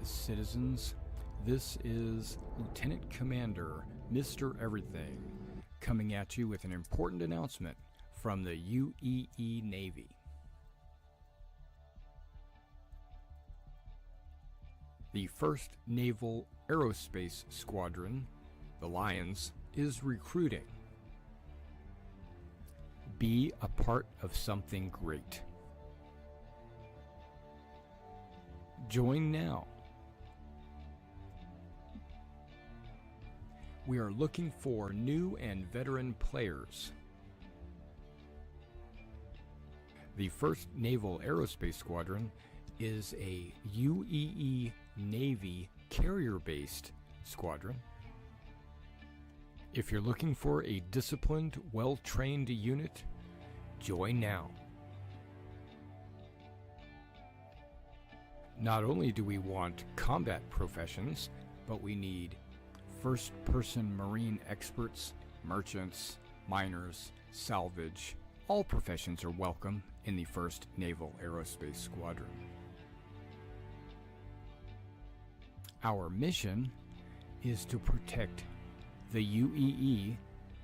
citizens. This is Lieutenant Commander Mr. Everything coming at you with an important announcement from the UEE Navy. The 1st Naval Aerospace Squadron, the Lions, is recruiting. Be a part of something great. Join now. We are looking for new and veteran players. The 1st Naval Aerospace Squadron is a UEE Navy carrier-based squadron. If you're looking for a disciplined, well-trained unit, join now. Not only do we want combat professions, but we need first-person marine experts, merchants, miners, salvage. All professions are welcome in the 1st Naval Aerospace Squadron. Our mission is to protect the UEE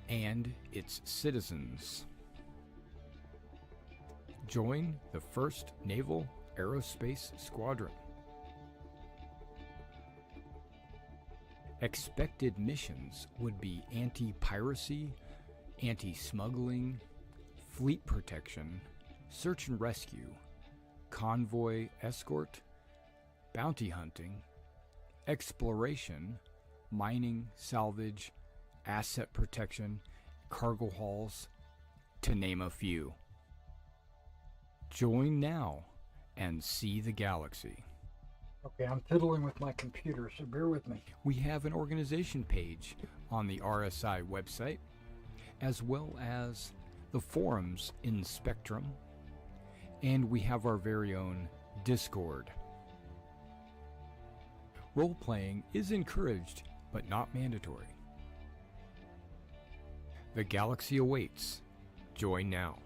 and its citizens. Join the 1st Naval Aerospace Squadron. Expected missions would be anti-piracy, anti-smuggling, fleet protection, search and rescue, convoy escort, bounty hunting, exploration, mining, salvage, asset protection, cargo hauls, to name a few. Join now and see the galaxy. Okay, I'm fiddling with my computer, so bear with me. We have an organization page on the RSI website, as well as the forums in Spectrum, and we have our very own Discord. Role-playing is encouraged, but not mandatory. The galaxy awaits. Join now.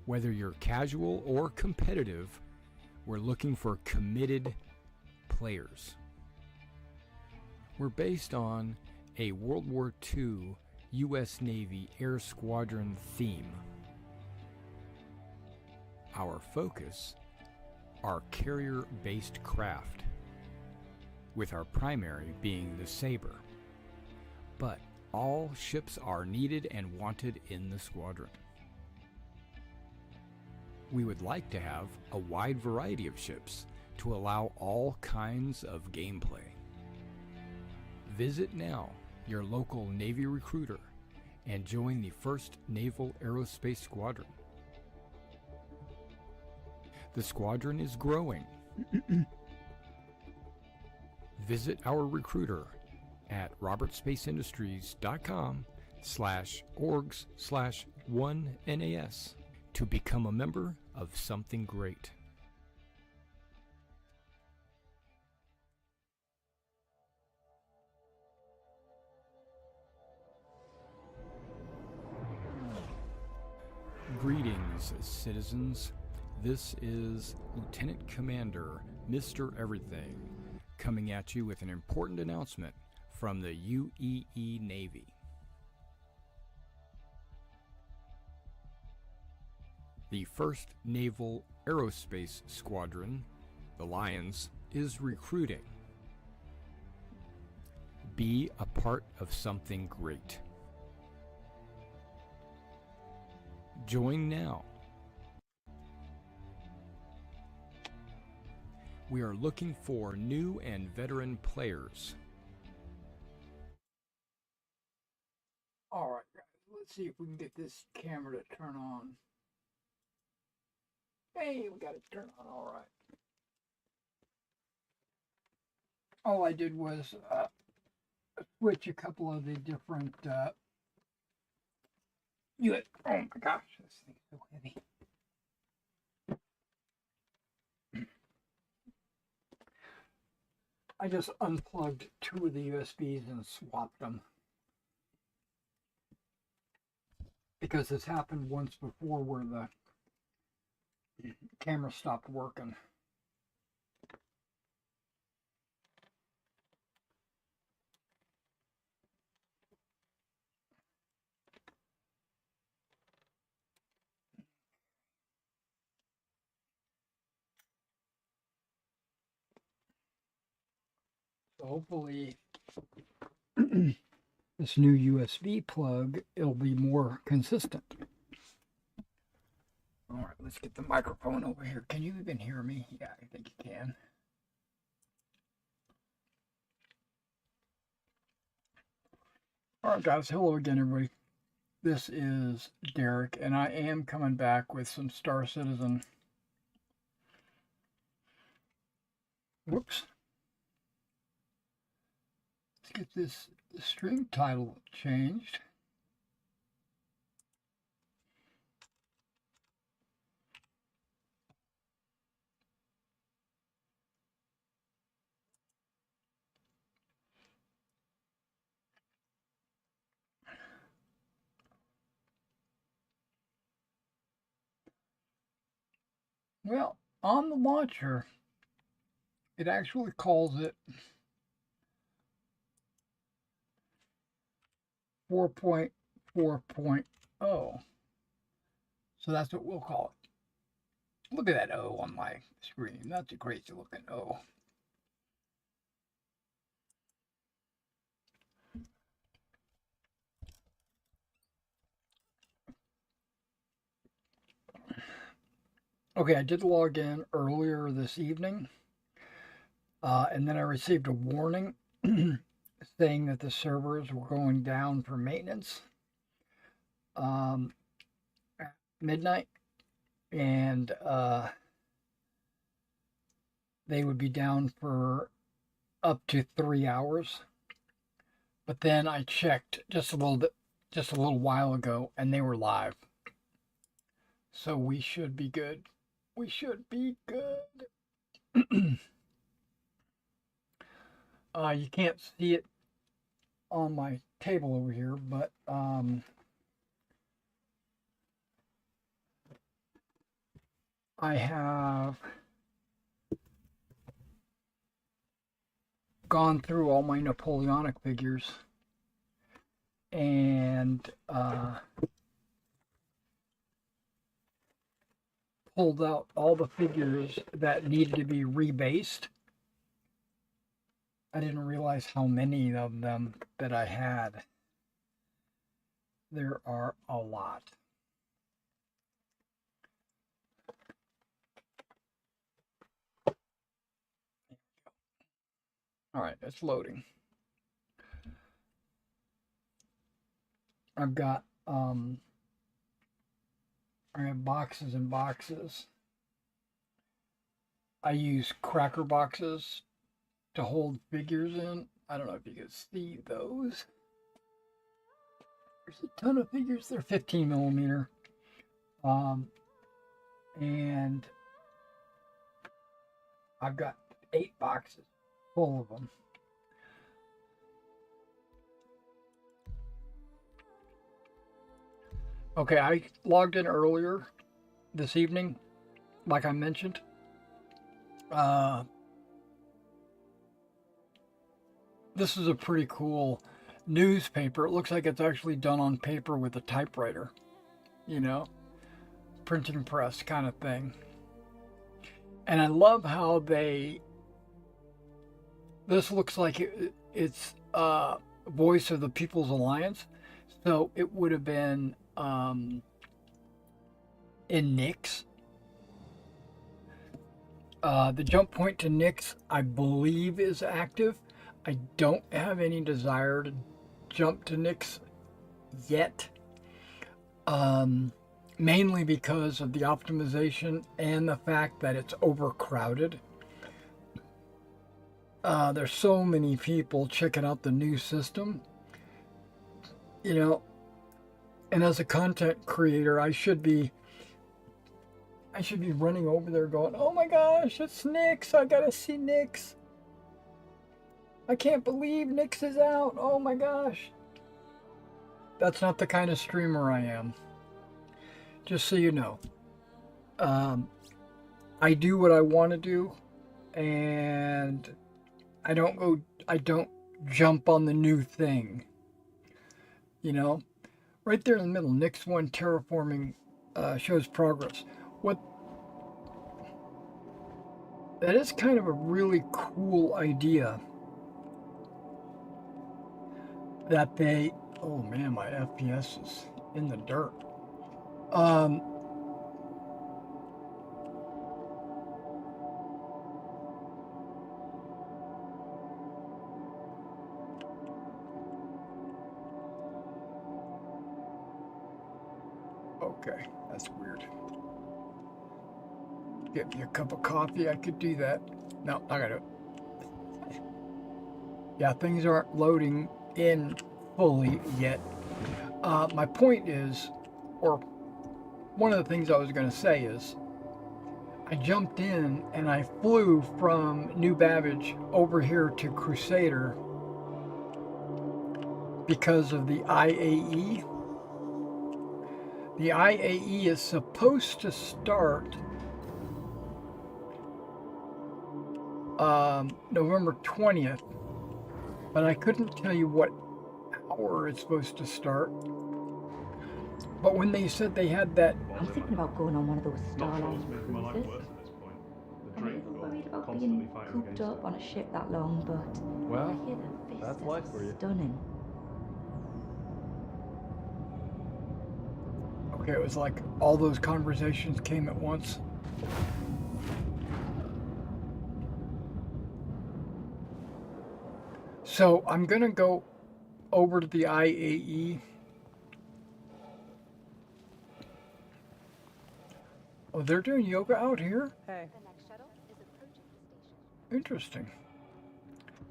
Whether you're casual or competitive, we're looking for committed players. We're based on a World War II U.S. Navy Air Squadron theme. Our focus are carrier-based craft, with our primary being the Sabre. But all ships are needed and wanted in the squadron. We would like to have a wide variety of ships to allow all kinds of gameplay. Visit now your local Navy recruiter and join the 1st Naval Aerospace Squadron. The squadron is growing. Visit our recruiter at robertspaceindustriescom/orgs/1NAS to become a member of something great. Greetings, citizens. This is Lieutenant Commander Mr. Everything coming at you with an important announcement from the UEE Navy. The 1st Naval Aerospace Squadron, the Lions, is recruiting. Be a part of something great. Join now. We are looking for new and veteran players. All right, guys, let's see if we can get this camera to turn on. Hey, we got it turned on, all right. All I did was switch a couple of the different oh my gosh, this thing's so heavy. I just unplugged 2 of the USBs and swapped them. Because it's happened once before where the camera stopped working. So hopefully this new USB plug, it'll be more consistent. All right, let's get the microphone over here. Can you even hear me? Yeah, I think you can. All right, guys. Hello again, everybody. This is Derek, and I am coming back with some Star Citizen. Whoops. Let's get this stream title changed. Well, on the launcher, it actually calls it 4.4.0. So that's what we'll call it. Look at that O on my screen. That's a crazy looking O. Okay, I did log in earlier this evening, and then I received a warning saying that the servers were going down for maintenance at midnight, and they would be down for up to 3 hours. But then I checked just a little while ago, and they were live. So we should be good. We should be good. You can't see it on my table over here, but I have gone through all my Napoleonic figures and pulled out all the figures that needed to be rebased. I didn't realize how many of them that I had. There are a lot. All right, it's loading. I've got I have boxes and boxes. I use cracker boxes to hold figures in. I don't know if you can see those. There's a ton of figures. They're 15 millimeter. And I've got 8 boxes full of them. Okay, I logged in earlier this evening, like I mentioned. This is a pretty cool newspaper. It looks like it's actually done on paper with a typewriter, you know, printing press kind of thing. And I love how this looks like it's Voice of the People's Alliance. So it would have been in Nyx. The jump point to Nyx, I believe, is active. I don't have any desire to jump to Nyx yet. Mainly because of the optimization and the fact that it's overcrowded. There's so many people checking out the new system. You know, and as a content creator, I should be running over there going, oh my gosh, it's Nyx. I gotta see Nyx. I can't believe Nyx is out. Oh my gosh. That's not the kind of streamer I am. Just so you know. I do what I want to do, and I don't jump on the new thing. You know? Right there in the middle, Nyx 1 terraforming shows progress. That is kind of a really cool idea. that they, oh man, my FPS is in the dirt. Um, okay, that's weird. Get me a cup of coffee, I could do that. No, I gotta. Yeah, things aren't loading in fully yet. My point is, or one of the things I was going to say is, I jumped in and I flew from New Babbage over here to Crusader because of the IAE. The IAE is supposed to start November 20th, but I couldn't tell you what hour it's supposed to start. But when they said they had that... I'm thinking about going on one of those Starline cruises. I'm a little worried about being cooped up on a ship that long, but well, I hear the that's vistas life for you. are stunning. Okay, it was like all those conversations came at once. So I'm gonna go over to the IAE. Oh, they're doing yoga out here? Hey. Interesting.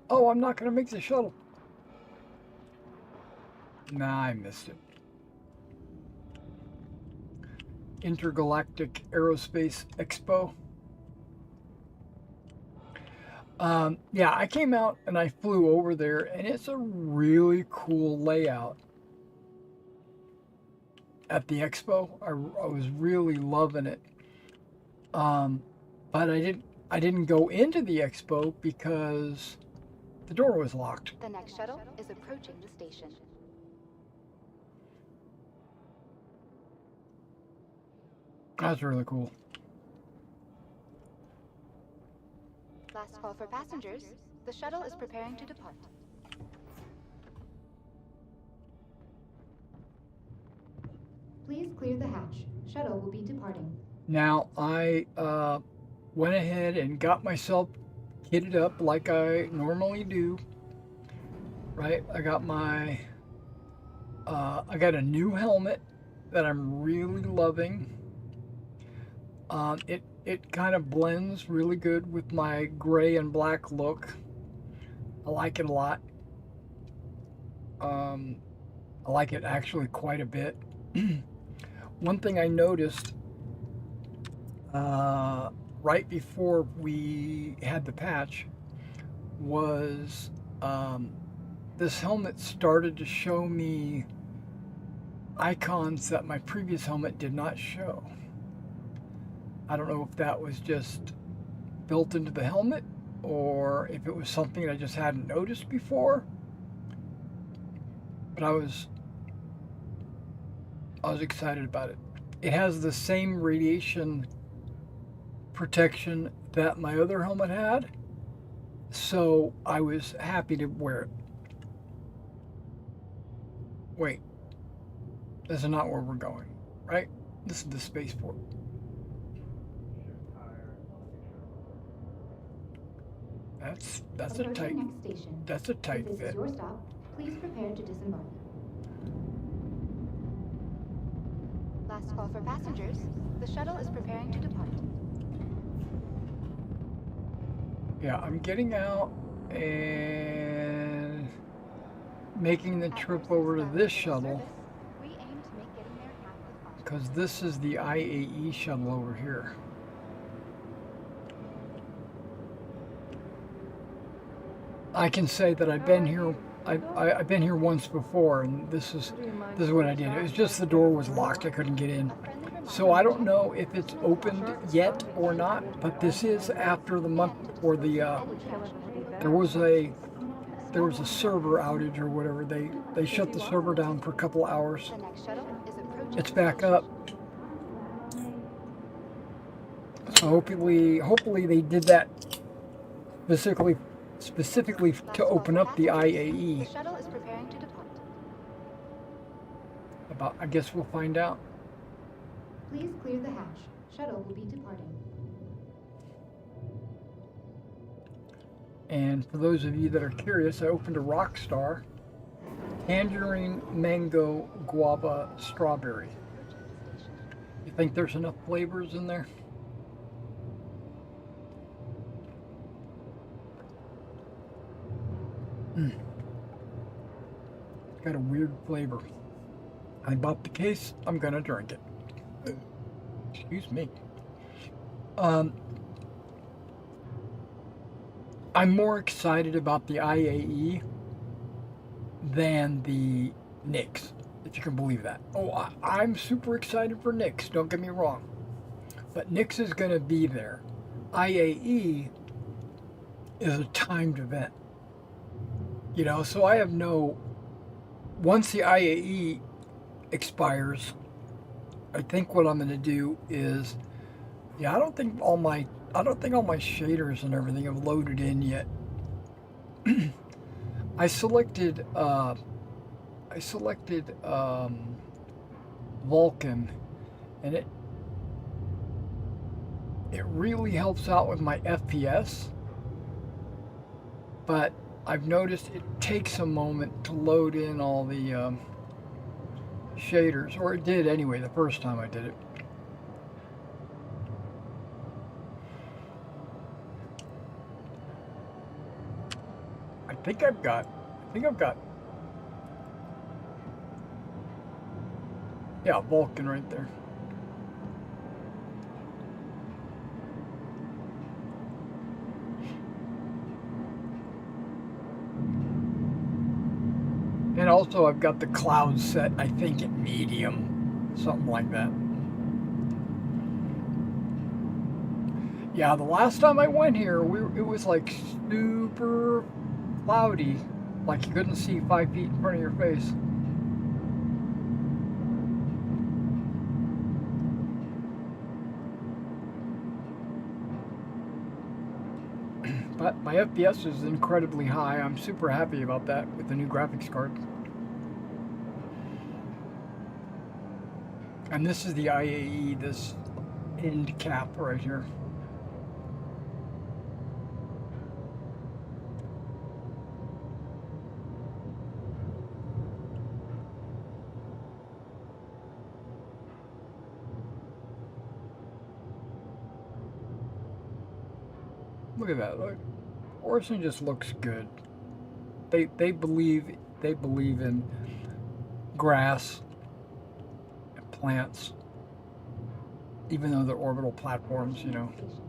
Oh, I'm not gonna make the shuttle. Nah, I missed it. Intergalactic Aerospace Expo. Yeah, I came out and I flew over there, and it's a really cool layout at the expo. I was really loving it. But I didn't go into the expo because the door was locked. The next shuttle is approaching the station. That's really cool. Last call for passengers. The shuttle is preparing to depart. Please clear the hatch. Shuttle will be departing. Now, I went ahead and got myself kitted up like I normally do. Right? I got my... I got a new helmet that I'm really loving. It kind of blends really good with my gray and black look. I like it a lot. I like it actually quite a bit. One thing I noticed right before we had the patch was this helmet started to show me icons that my previous helmet did not show. I don't know if that was just built into the helmet or if it was something I just hadn't noticed before. But I was excited about it. It has the same radiation protection that my other helmet had, so I was happy to wear it. Wait, this is not where we're going, right? This is the spaceport. That's a tight. Next station. That's a tight If this fit. is your stop, please prepare to disembark. Last call for passengers. The shuttle is preparing to depart. Yeah, I'm getting out and making the trip over to this shuttle We aim to make getting there half the fun. because this is the IAE shuttle over here. I can say that I've been here. I've been here once before, and this is what I did. It was just the door was locked. I couldn't get in. So I don't know if it's opened yet or not. But this is after the month or the there was a server outage or whatever. They shut the server down for a couple hours. The next shuttle is approaching. It's back up. So hopefully they did that specifically to open up the The IAE. shuttle is preparing to depart. But I guess we'll find out. Please clear the hatch. Shuttle will be departing. And for those of you that are curious, I opened a Rockstar tangerine, mango, guava, strawberry. You think there's enough flavors in there? It's got a weird flavor. I bought the case. I'm gonna drink it. Excuse me. I'm more excited about the IAE than the Nix, if you can believe that. Oh, I'm super excited for Nix, don't get me wrong. But Nix is going to be there. IAE is a timed event. You know, so I have no... Once the IAE expires, I think what I'm going to do is... Yeah, I don't think all my shaders and everything have loaded in yet. I selected Vulkan, and it really helps out with my FPS, but I've noticed it takes a moment to load in all the shaders, or it did anyway the first time I did it. I think I've got, yeah, Vulkan right there. And also I've got the cloud set, I think at medium, something like that. Yeah, the last time I went here, it was like super cloudy, like you couldn't see 5 feet in front of your face. But my FPS is incredibly high. I'm super happy about that with the new graphics card. And this is the IAE, this end cap right here. Look at that. Look. Orson just looks good. They believe in grass and plants, even though they're orbital platforms, you know. If this is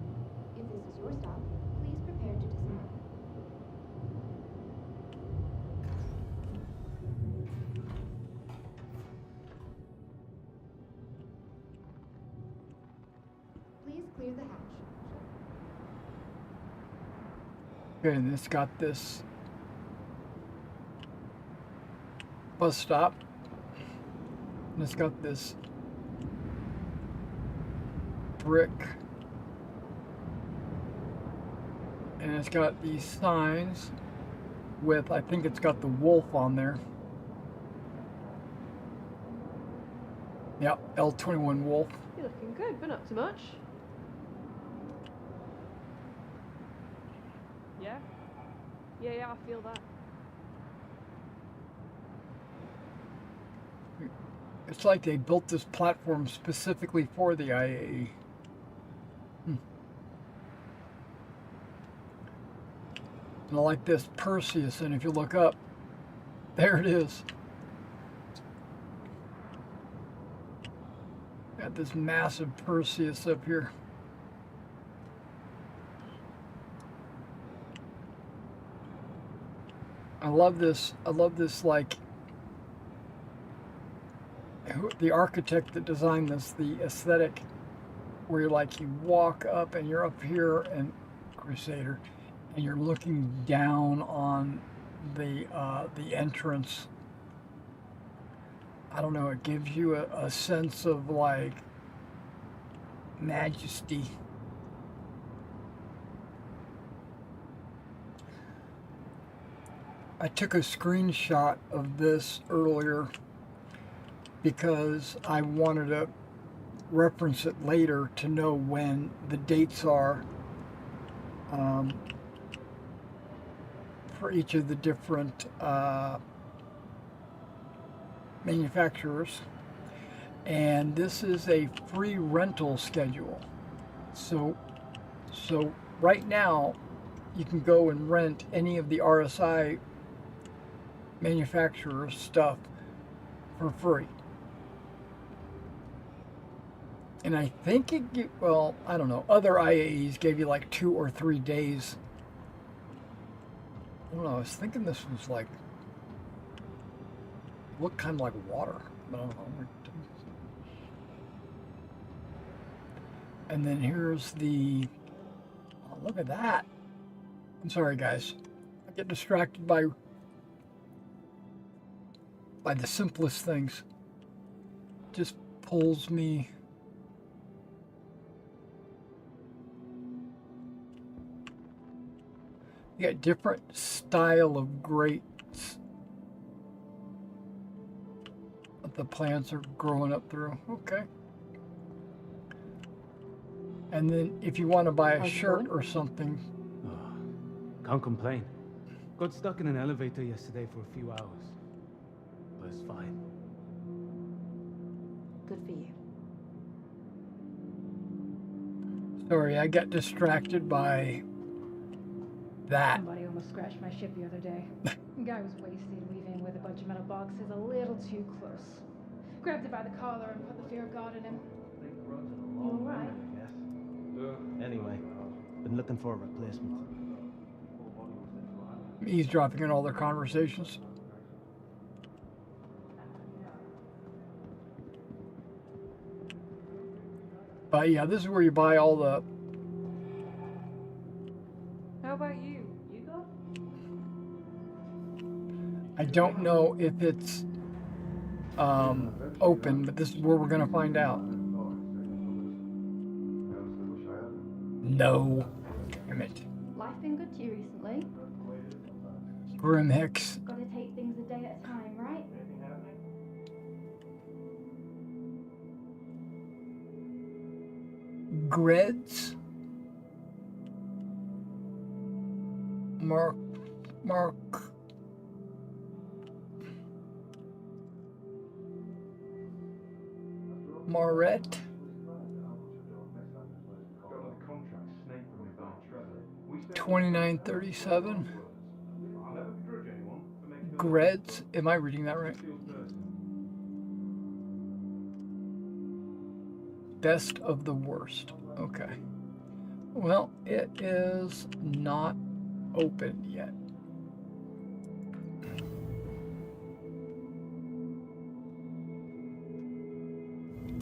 your stop, please prepare to dismount. Please clear the hatch. Okay, and it's got this bus stop, and it's got this brick, and it's got these signs with, I think it's got the wolf on there. Yep, L21 wolf. You're looking good, but not too much. Yeah? Yeah, I feel that. It's like they built this platform specifically for the IAE. And I like this Perseus, and if you look up, there it is. Got this massive Perseus up here. I love this like the architect that designed this, the aesthetic where you walk up and you're up here and Crusader and you're looking down on the entrance. I don't know, it gives you a sense of like majesty. I took a screenshot of this earlier because I wanted to reference it later to know when the dates are for each of the different manufacturers. And this is a free rental schedule. So right now you can go and rent any of the RSI manufacturers stuff for free. And I think well, I don't know, other IAEs gave you like 2 or 3 days. I don't know, I was thinking this was like, looked kind of like water, but I don't know. And then here's the, oh, look at that. I'm sorry guys, I get distracted by the simplest things. Just pulls me. You got different style of grates that the plants are growing up through. Okay. And then if you want to buy a shirt or something. Oh, can't complain. Got stuck in an elevator yesterday for a few hours. But it's fine. Good for you. Sorry, I got distracted by that. Somebody almost scratched my ship the other day. The guy was wasted weaving with a bunch of metal boxes a little too close. Grabbed it by the collar and put the fear of God in him. You all right? Anyway, been looking for a replacement. Eavesdropping in all their conversations. But yeah, this is where you buy all the. How about you? You go? I don't know if it's open, but this is where we're gonna find out. No. Damn it. Life been good to you recently? Grim Hicks. Gotta take things a day at a time, right? Greds. Mark. Maret. 2937. Greds. Am I reading that right? Best of the worst. Okay. Well, it is not open yet.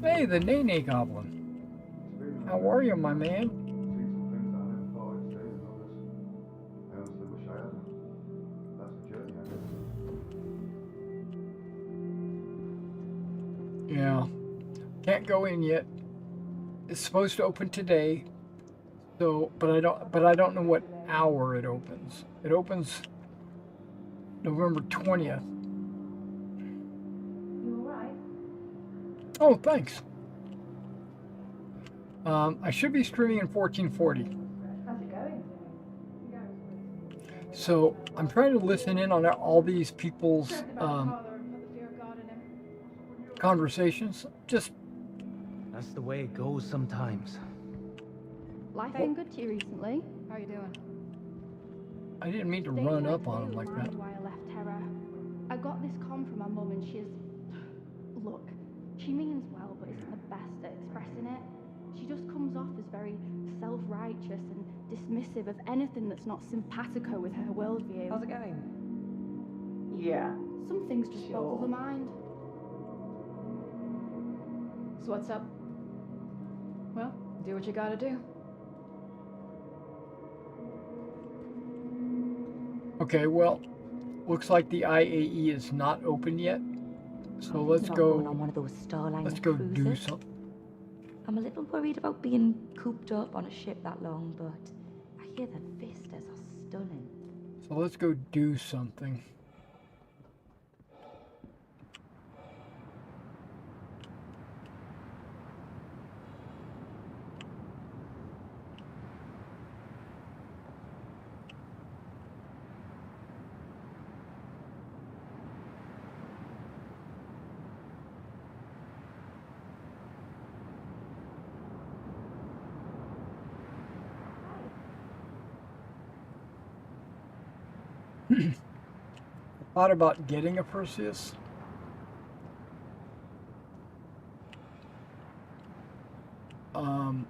Hey, the Nene Goblin. How are you, my man? Yeah. Can't go in yet. It's supposed to open today. So, but I don't know what hour it opens. It opens November 20th. You all right? Oh, thanks. I should be streaming in 1440. How's it going? So I'm trying to listen in on all these people's Grabbed it by the collar and put the fear of God in him. conversations. Just That's the way it goes sometimes. Life been good to you recently? How you doing? I didn't mean to Days run like up on blue him like lined that. Why I left Terra. I got this comm from my mum and she's... Look, she means well but isn't the best at expressing it. She just comes off as very self-righteous and dismissive of anything that's not simpatico with her worldview. How's it going? Yeah. Some things just boggle the mind. So what's up? Well, do what you gotta do. Okay, well, looks like the IAE is not open yet. So let's About go. going on one of those Starliner Let's go do cruises. something. I'm a little worried about being cooped up on a ship that long, but I hear the vistas are stunning. So let's go do something. I thought about getting a Perseus. Um,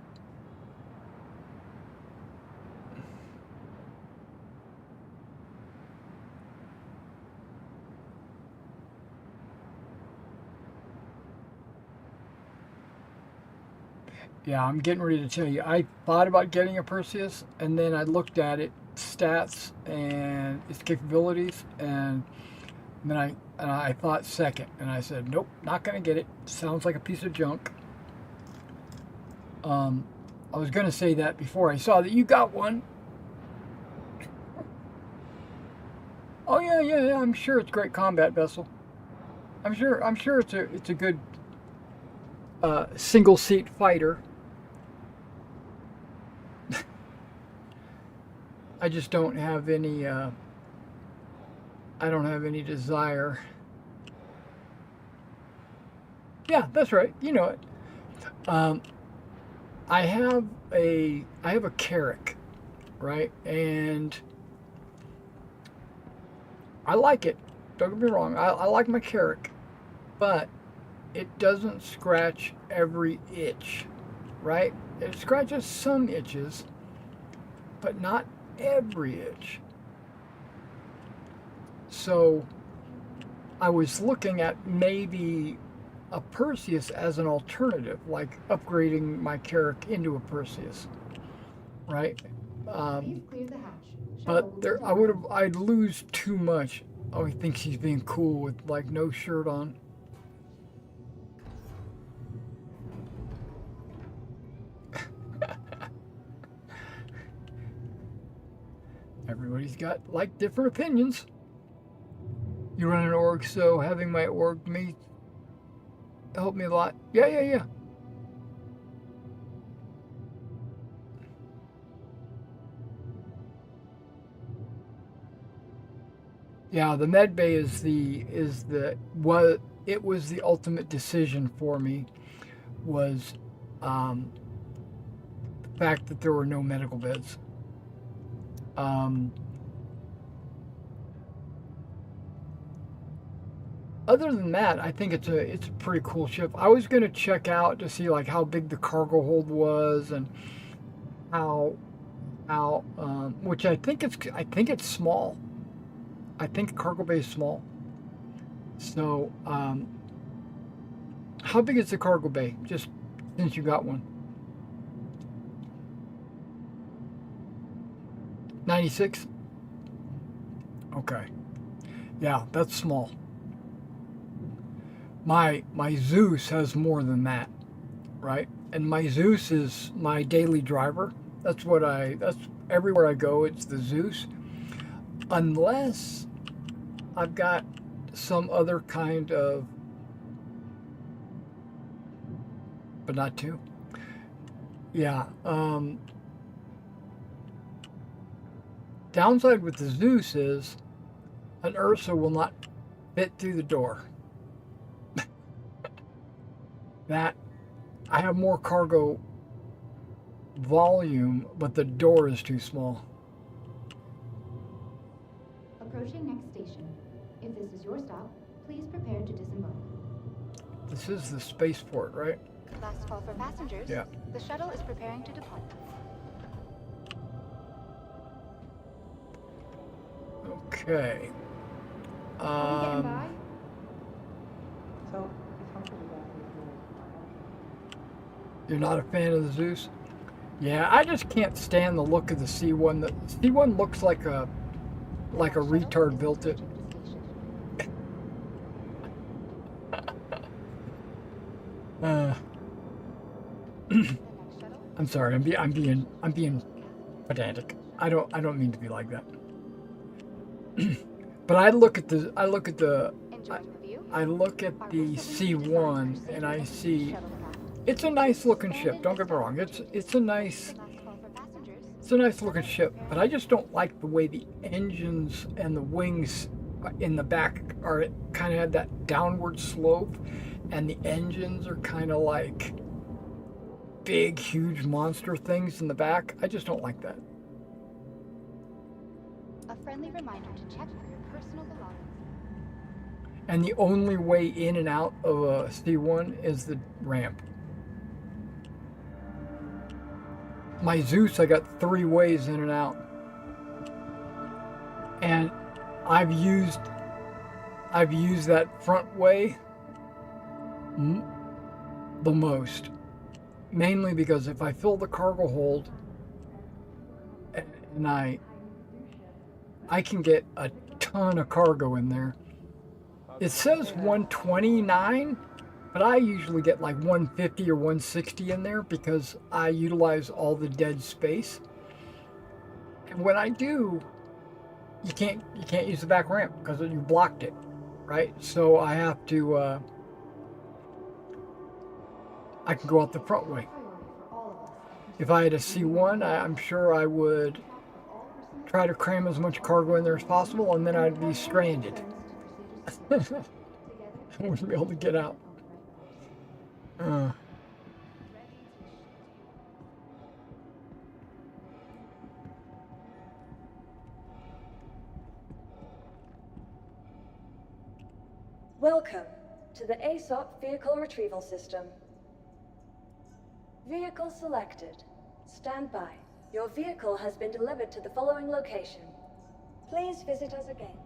yeah, I'm getting ready to tell you. I thought about getting a Perseus, and then I looked at it, stats and its capabilities, and then I thought second, and I said, nope, not gonna get it. Sounds like a piece of junk. I was gonna say that before I saw that you got one. Oh yeah. I'm sure it's a great combat vessel. I'm sure it's a good single seat fighter. I just don't have any. I don't have any desire. Yeah, that's right. You know it. I have a Carrack, right, and I like it. Don't get me wrong. I like my Carrack, but it doesn't scratch every itch, right? It scratches some itches, but not every itch. So I was looking at maybe a Perseus as an alternative, like upgrading my Carrack into a Perseus, right? Please clear the hatch. But there, I'd lose too much. Oh, he thinks he's being cool with like no shirt on. Everybody's got like different opinions. You run an org, so having my org me helped me a lot. Yeah. Yeah, the med bay is what it was the ultimate decision for me was the fact that there were no medical beds. Other than that, I think it's a pretty cool ship. I was going to check out to see like how big the cargo hold was and how which I think it's small. I think cargo bay is small. So how big is the cargo bay? Just since you got one. 96? Okay. Yeah, that's small. My Zeus has more than that, right? And my Zeus is my daily driver. That's everywhere I go, it's the Zeus. Unless I've got some other kind of, but not two. Yeah. Downside with the Zeus is an Ursa will not fit through the door. That I have more cargo volume, but the door is too small. Approaching next station. If this is your stop, please prepare to disembark. This is the spaceport, right? Last call for passengers. Yeah. The shuttle is preparing to depart. Okay. Are we getting by? So, it's hard to do that. You're not a fan of the Zeus? Yeah, I just can't stand the look of the C1. The C1 looks like a retard built it. I'm sorry. I'm being pedantic. I don't mean to be like that. But I look at the C1 and I see it's a nice looking ship. Don't get me wrong. It's a nice looking ship, but I just don't like the way the engines and the wings in the back are kind of had that downward slope, and the engines are kind of like big, huge monster things in the back. I just don't like that. A friendly reminder to check for your personal belongings. And the only way in and out of a C1 is the ramp. My Zeus, I got 3 ways in and out. And I've used that front way the most. Mainly because if I fill the cargo hold and I can get a ton of cargo in there. It says 129, but I usually get like 150 or 160 in there because I utilize all the dead space. And when I do, you can't use the back ramp because you blocked it, right? So I have to I can go out the front way. If I had a C1, I'm sure I would try to cram as much cargo in there as possible, and then I'd be stranded. I wouldn't be able to get out. Welcome to the ASOP Vehicle Retrieval System. Vehicle selected. Stand by. Your vehicle has been delivered to the following location. Please visit us again.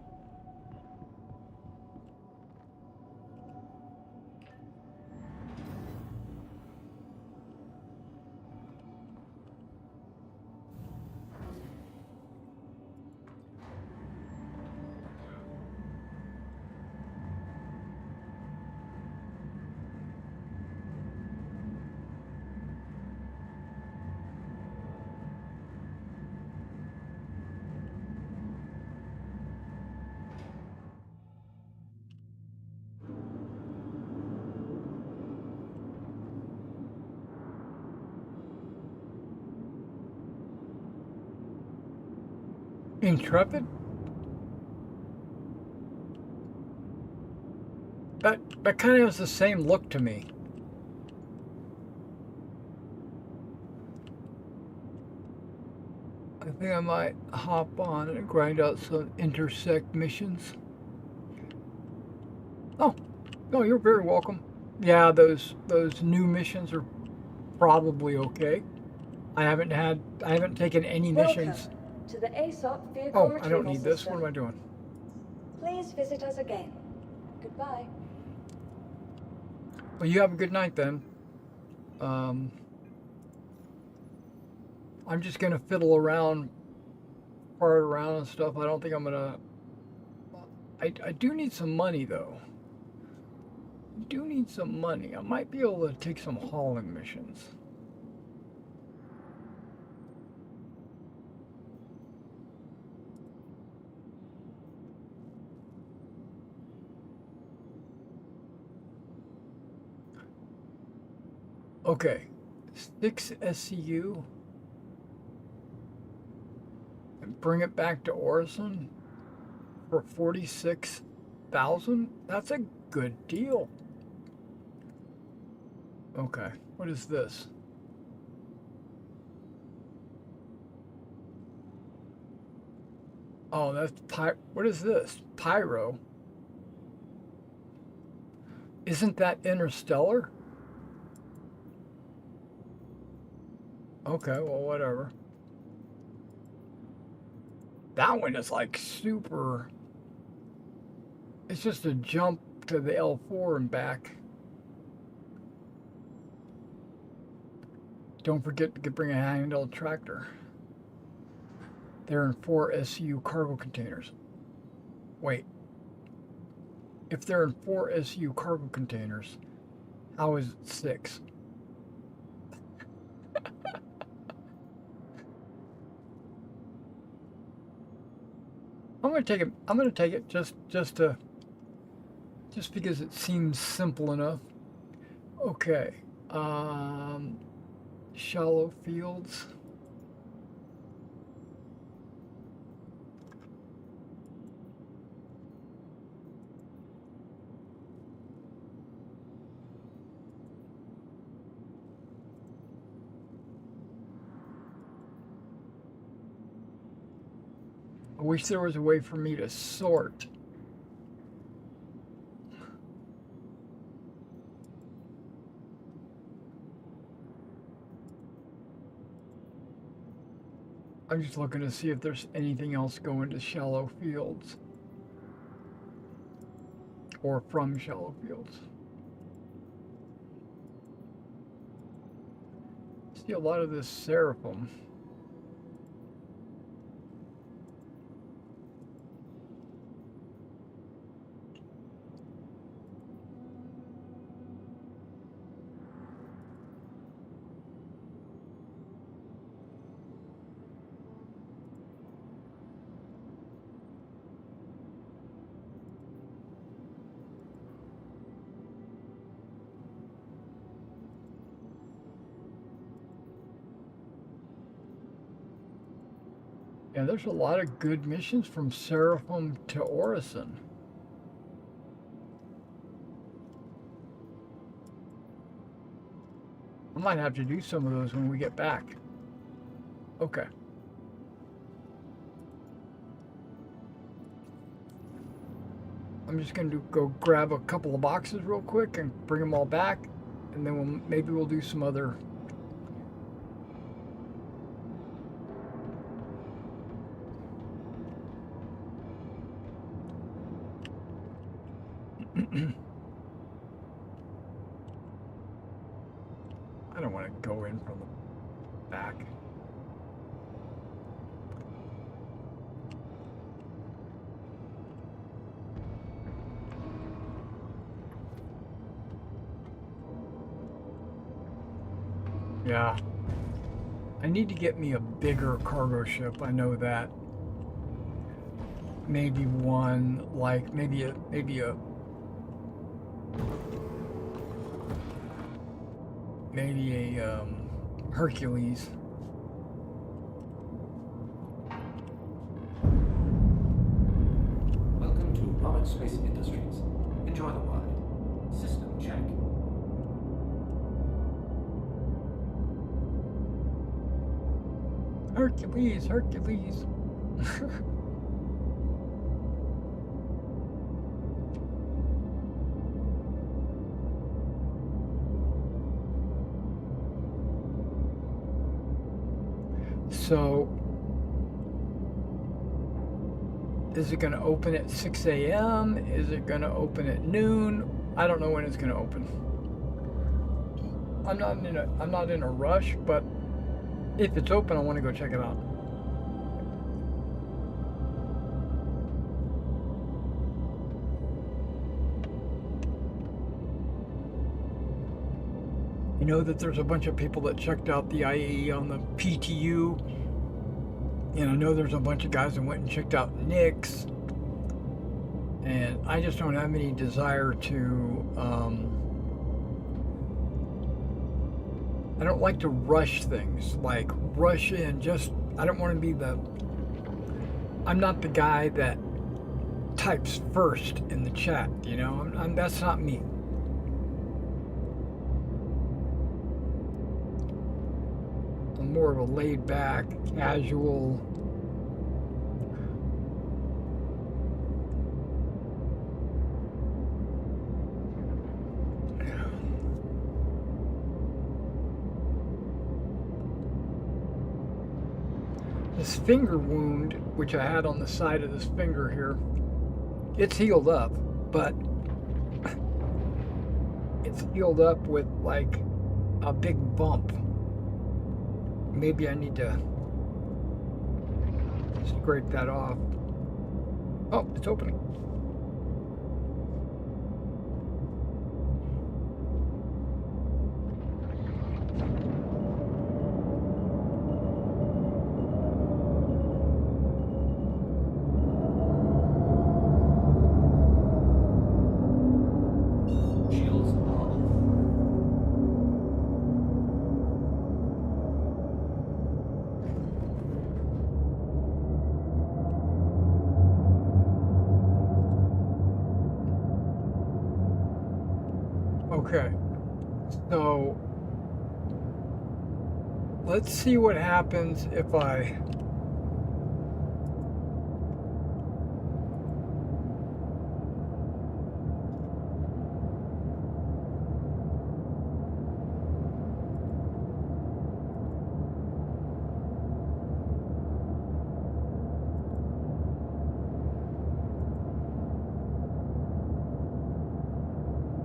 Intrepid? That kind of has the same look to me. I think I might hop on and grind out some intersect missions. Oh, no, you're very welcome. Yeah, those new missions are probably okay. I haven't taken any missions. Welcome to the ASOP Vehicle Oh, Retrieval I don't need this. System. What am I doing? Please visit us again. Goodbye. Well, you have a good night then. I'm just gonna fiddle around, fart around and stuff. I don't think I'm gonna. I do need some money though. I do need some money. I might be able to take some hauling missions. Okay, 6 SCU and bring it back to Orison for 46,000. That's a good deal. Okay, what is this? Oh, that's what is this? Pyro. Isn't that Interstellar? Okay, well, whatever. That one is like super. It's just a jump to the L4 and back. Don't forget to bring a handheld tractor. They're in 4 SU cargo containers. Wait. If they're in 4 SU cargo containers, how is it 6? I'm gonna take it. I'm gonna take it just because it seems simple enough. Okay. Shallow fields. I wish there was a way for me to sort. I'm just looking to see if there's anything else going to shallow fields. Or from shallow fields. See a lot of this seraphim. Yeah, there's a lot of good missions from Seraphim to Orison. I might have to do some of those when we get back. Okay. I'm just going to go grab a couple of boxes real quick and bring them all back, and then maybe we'll do some other. I don't want to go in from the back. Yeah. I need to get me a bigger cargo ship. I know that. Maybe one, like maybe a Hercules. Welcome to Robert Space Industries. Enjoy the ride. System check. Hercules, Hercules. So, is it going to open at 6 a.m.? Is it going to open at noon? I don't know when it's going to open. I'm not in a rush, but if it's open, I want to go check it out. You know that there's a bunch of people that checked out the IE on the PTU, and I know there's a bunch of guys that went and checked out Nick's, and I just don't have any desire to, I don't like to rush things, like rush in, I don't want to be I'm not the guy that types first in the chat, you know, that's not me. More of a laid back, casual. This finger wound, which I had on the side of this finger here, it's healed up, but it's healed up with like a big bump. Maybe I need to scrape that off. Oh, it's opening. Okay, so let's see what happens if I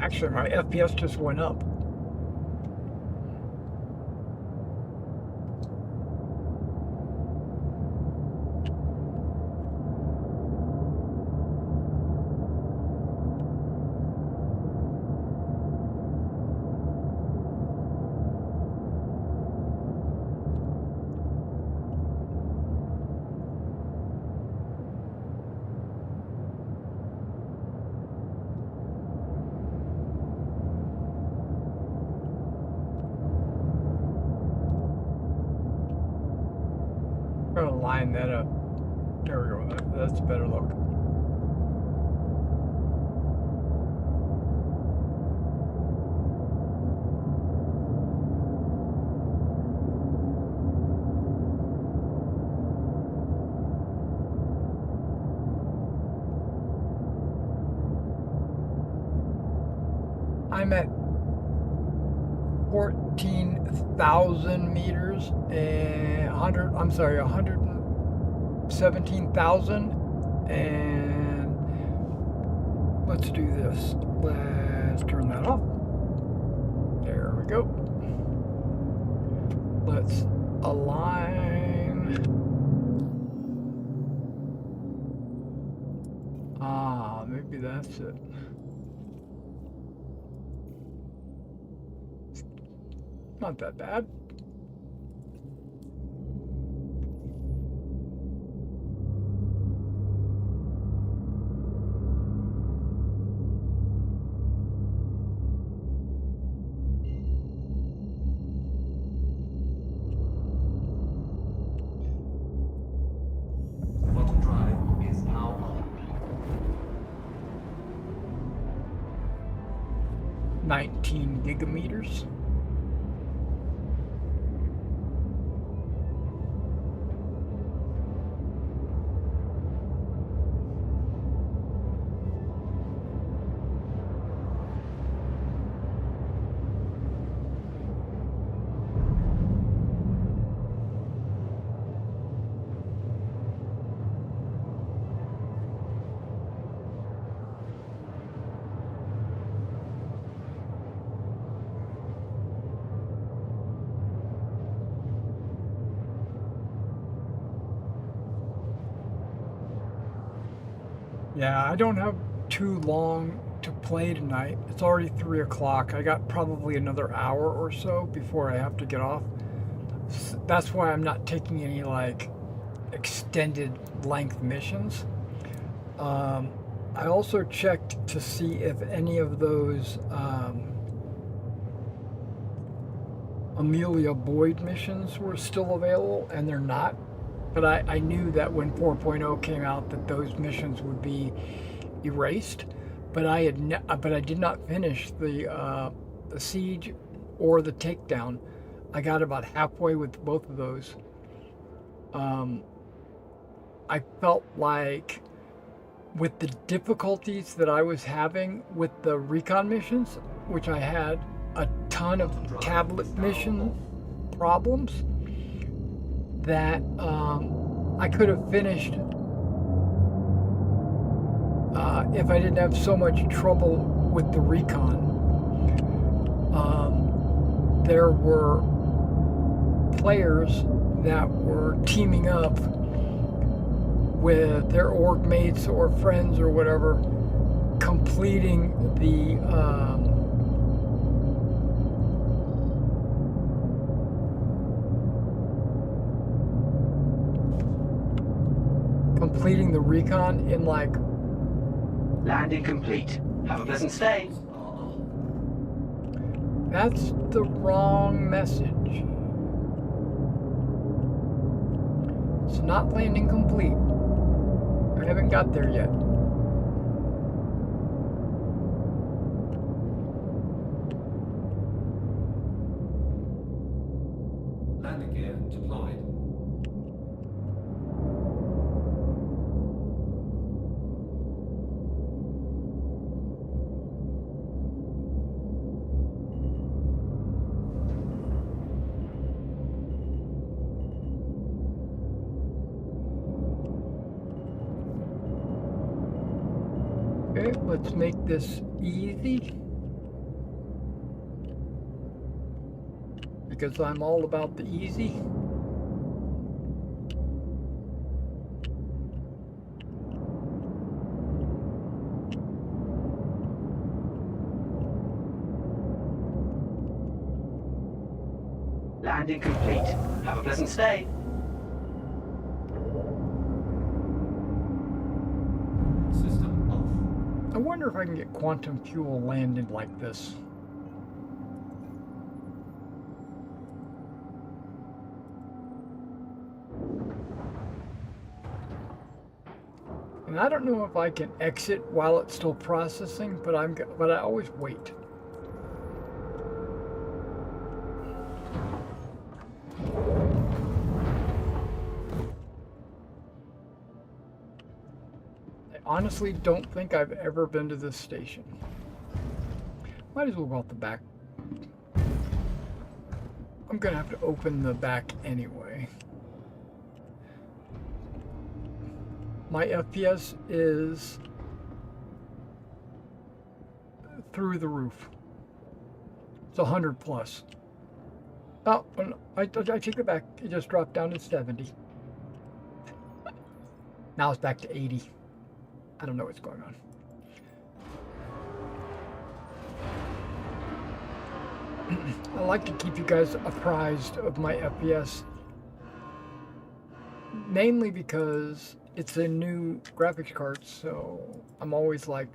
Actually, my FPS just went up. I'm gonna line that up. There we go. That's a better look. I'm at 14,000 meters and 117,000, and let's do this. Let's turn that off. There we go. Let's align. Maybe that's it. Not that bad. Quantum drive is now on. 19 gigameters. Yeah, I don't have too long to play tonight. It's already 3 o'clock. I got probably another hour or so before I have to get off. That's why I'm not taking any like extended length missions. I also checked to see if any of those Amelia Boyd missions were still available, and they're not. But I knew that when 4.0 came out that those missions would be erased. But I did not finish the siege or the takedown. I got about halfway with both of those. I felt like with the difficulties that I was having with the recon missions, which I had a ton of tablet mission problems, that I could have finished if I didn't have so much trouble with the recon. There were players that were teaming up with their org mates or friends or whatever, completing the recon in like Landing complete. Have a pleasant stay. That's the wrong message. It's not landing complete. I haven't got there yet. Landing gear deployed. Okay, let's make this easy. because I'm all about the easy. Landing complete. Have a pleasant stay. System off. I wonder if I can get quantum fuel landed like this. And I don't know if I can exit while it's still processing, but I always wait. I honestly don't think I've ever been to this station. Might as well go out the back. I'm gonna have to open the back anyway. My FPS is through the roof. It's 100 plus. Oh, I take it back. It just dropped down to 70. Now it's back to 80. I don't know what's going on. I like to keep you guys apprised of my FPS. Mainly because it's a new graphics card, so I'm always like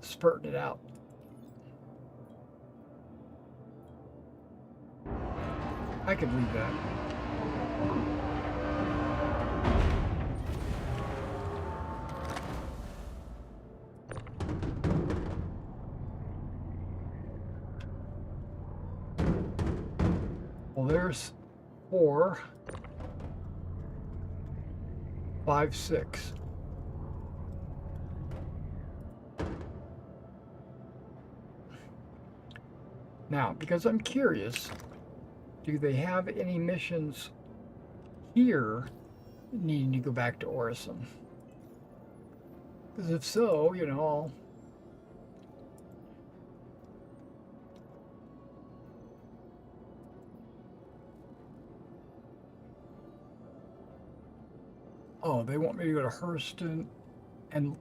spurting it out. I could leave that. Well, there's 4, 5, 6. Now, because I'm curious, do they have any missions here needing to go back to Orison? Because if so, you know, I'll... Oh, they want me to go to Hurston and...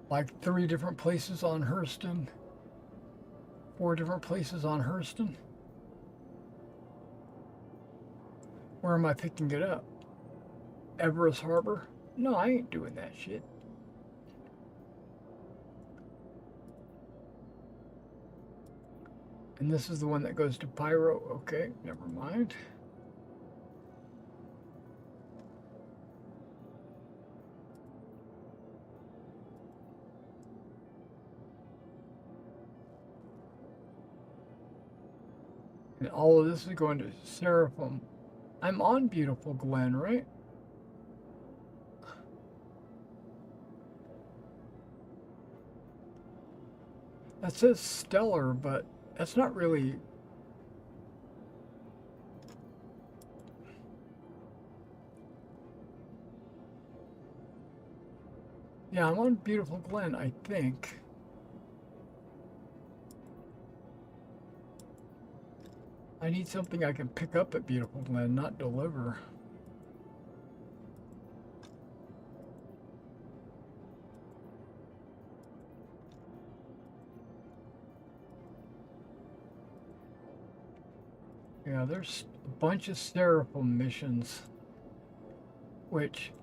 like 3 different places on Hurston. 4 different places on Hurston. Where am I picking it up? Everest Harbor? No, I ain't doing that shit. And this is the one that goes to Pyro. Okay, never mind. And all of this is going to Seraphim. I'm on Beautiful Glen, right? That says Stellar, but that's not really... Yeah, I'm on Beautiful Glen, I think. I need something I can pick up at Beautiful Glen, not deliver. Yeah, there's a bunch of Seraphim missions, which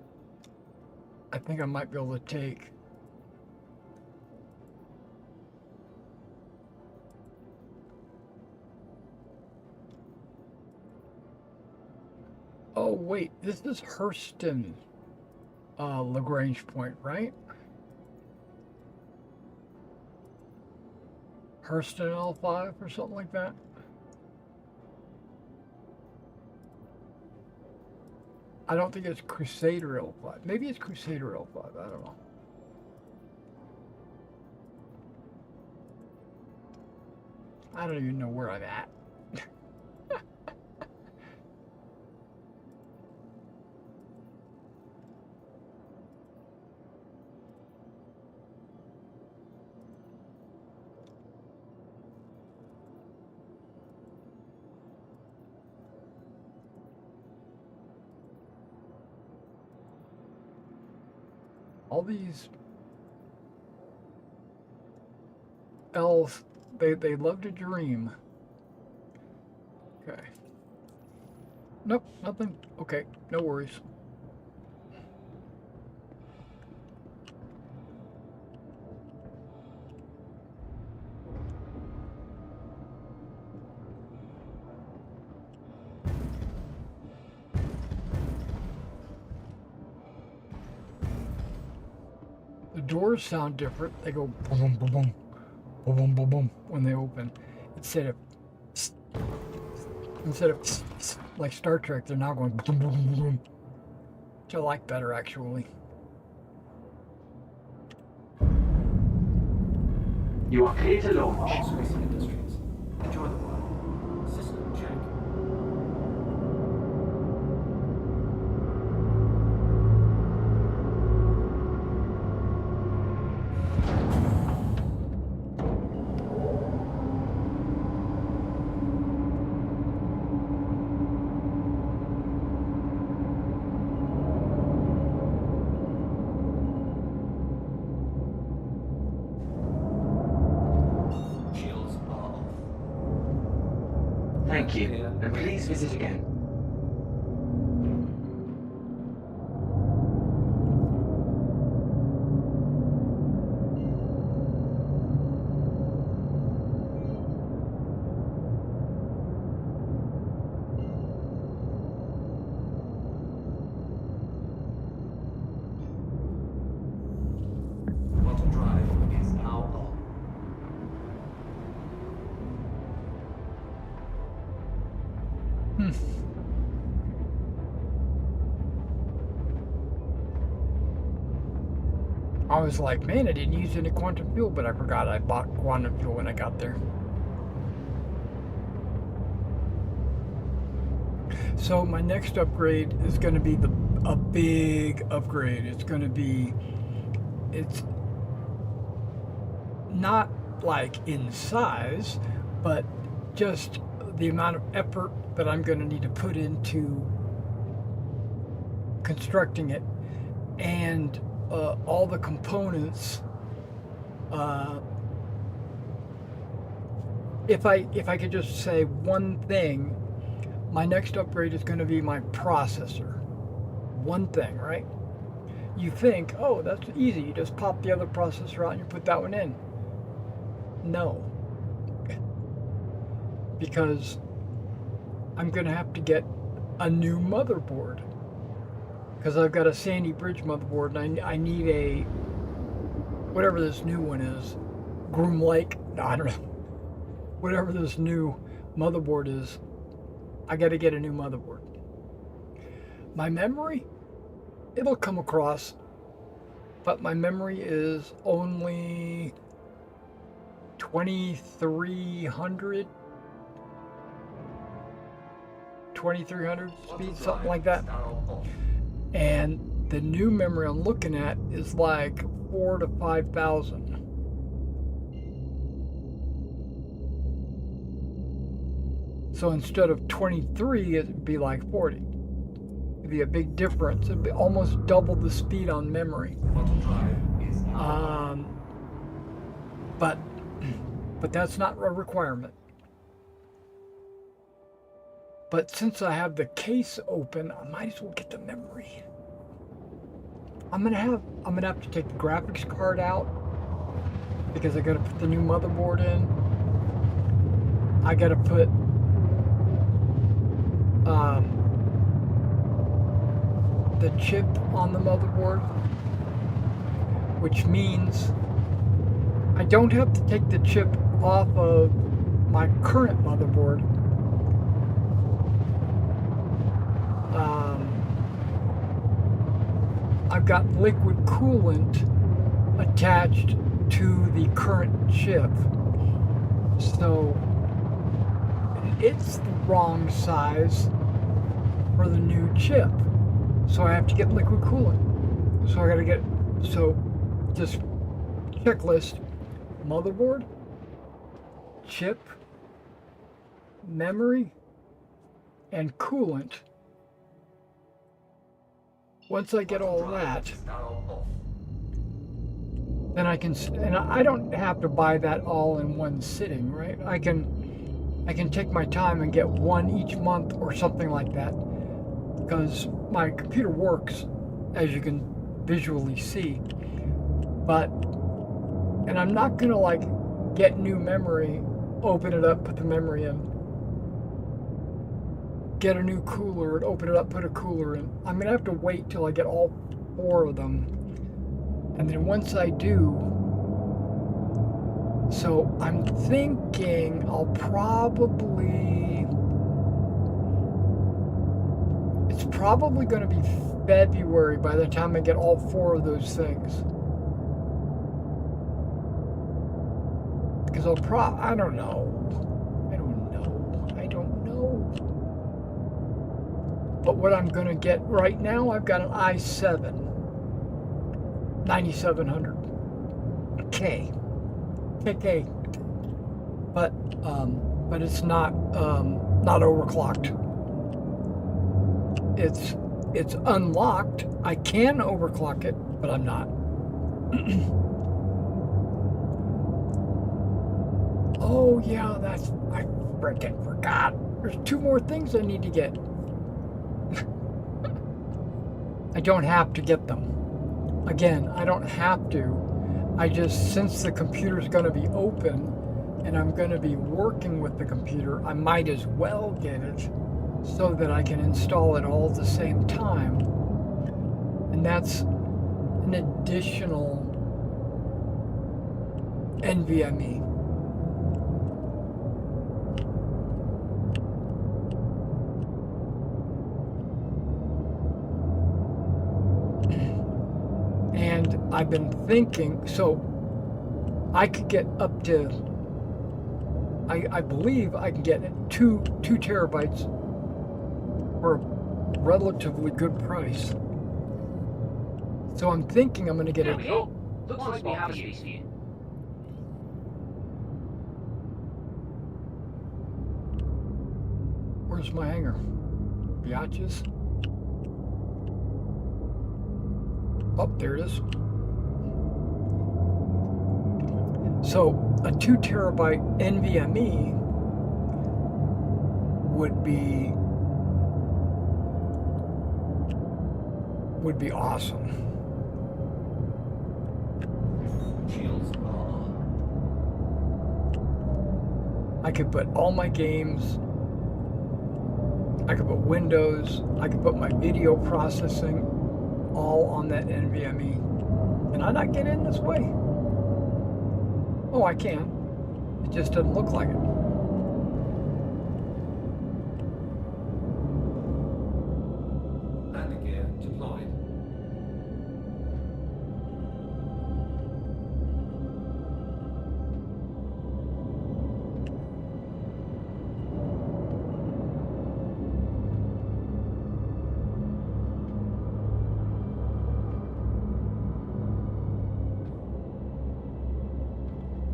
I think I might be able to take. Oh, wait, this is Hurston, Lagrange Point, right? Hurston L5 or something like that? I don't think it's Crusader L5. Maybe it's Crusader L5, I don't know. I don't even know where I'm at. All these elves, they love to dream. Okay. Nope, nothing. Okay, no worries. The doors sound different. They go boom, boom, boom, boom, boom, boom, boom when they open. Instead of like Star Trek, they're now going boom, boom, boom, boom. Which I like better, actually. You are clear to launch. Space Industries. Enjoy the ride. System check. Shields are off. Thank you, and please visit again. Quantum drive is now on. I was like, man, I didn't use any quantum fuel, but I forgot I bought quantum fuel when I got there. So my next upgrade is going to be a big upgrade. It's not like in size, but just the amount of effort that I'm going to need to put into constructing it, and all the components. If I could just say one thing, my next upgrade is going to be my processor. One thing, right? You think, oh, that's easy. You just pop the other processor out and you put that one in. No. Because I'm going to have to get a new motherboard. Because I've got a Sandy Bridge motherboard, and I need a, whatever this new one is, Groom Lake, no, I don't know. Whatever this new motherboard is, I got to get a new motherboard. My memory, it'll come across, but my memory is only 2300 speed, something like that. And the new memory I'm looking at is like 4,000 to 5,000. So instead of 23, it'd be like 40. It'd be a big difference. It'd be almost double the speed on memory. But that's not a requirement. But since I have the case open, I might as well get the memory. I'm gonna have to take the graphics card out because I gotta put the new motherboard in. I gotta put the chip on the motherboard, which means I don't have to take the chip off of my current motherboard. I've got liquid coolant attached to the current chip, so it's the wrong size for the new chip, so I have to get liquid coolant. So I gotta get, so just checklist: motherboard, chip, memory, and coolant. Once I get all that, then I can, and I don't have to buy that all in one sitting, right? I can take my time and get one each month or something like that, because my computer works, as you can visually see. But, and I'm not gonna like get new memory, open it up, put the memory in, get a new cooler, open it up, put a cooler in. I'm gonna have to wait till I get all 4 of them. And then once I do, so I'm thinking I'll probably, it's probably going to be February by the time I get all 4 of those things. Because I don't know. But what I'm going to get right now, I've got an i7 9700K. But it's not overclocked. It's unlocked. I can overclock it, but I'm not. Oh yeah, I freaking forgot. There's 2 more things I need to get. I don't have to get them. Again, I don't have to. I just, since the computer's going to be open and I'm going to be working with the computer, I might as well get it so that I can install it all at the same time. And that's an additional NVMe. And I've been thinking, so I could get up to, I believe I can get 2 terabytes for a relatively good price. So I'm thinking I'm going to get it. Go. Looks like we have a space for you. Where's my hanger? Biatches? Oh, there it is. So a 2 terabyte NVMe would be awesome. Shields are. I could put all my games, I could put Windows, I could put my video processing all on that NVMe. Can I not get in this way? Oh, I can. It just doesn't look like it. Landing gear deployed.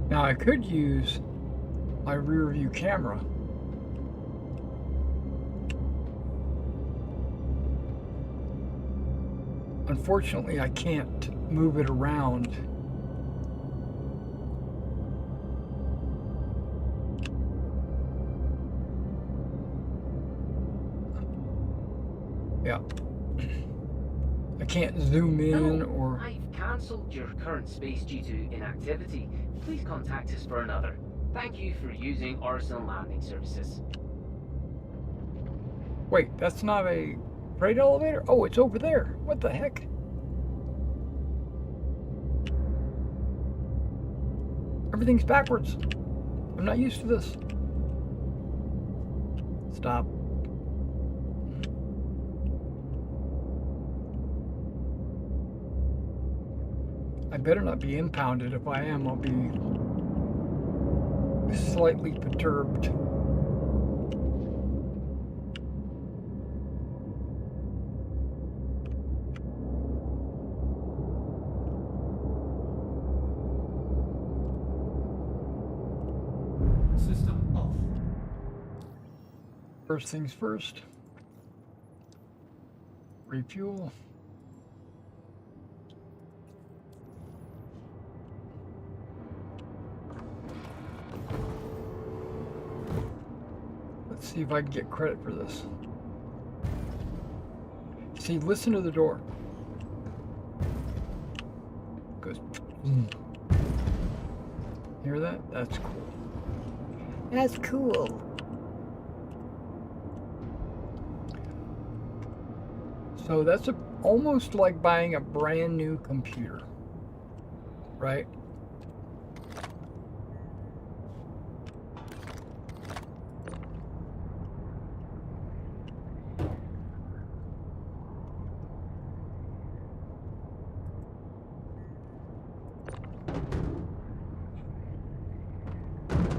Now I could use my rear view camera. Unfortunately, I can't move it around. Yeah. I can't zoom in or... I've cancelled your current space due to inactivity. Please contact us for another. Thank you for using Arsenal Landing Services. Wait, that's not a freight elevator? Oh, it's over there. What the heck? Everything's backwards. I'm not used to this. Stop. I better not be impounded. If I am, I'll be slightly perturbed. System off. First things first. Refuel. See if I can get credit for this. See, listen to the door. Goes. Hear that? That's cool. That's cool. So that's almost like buying a brand new computer, right?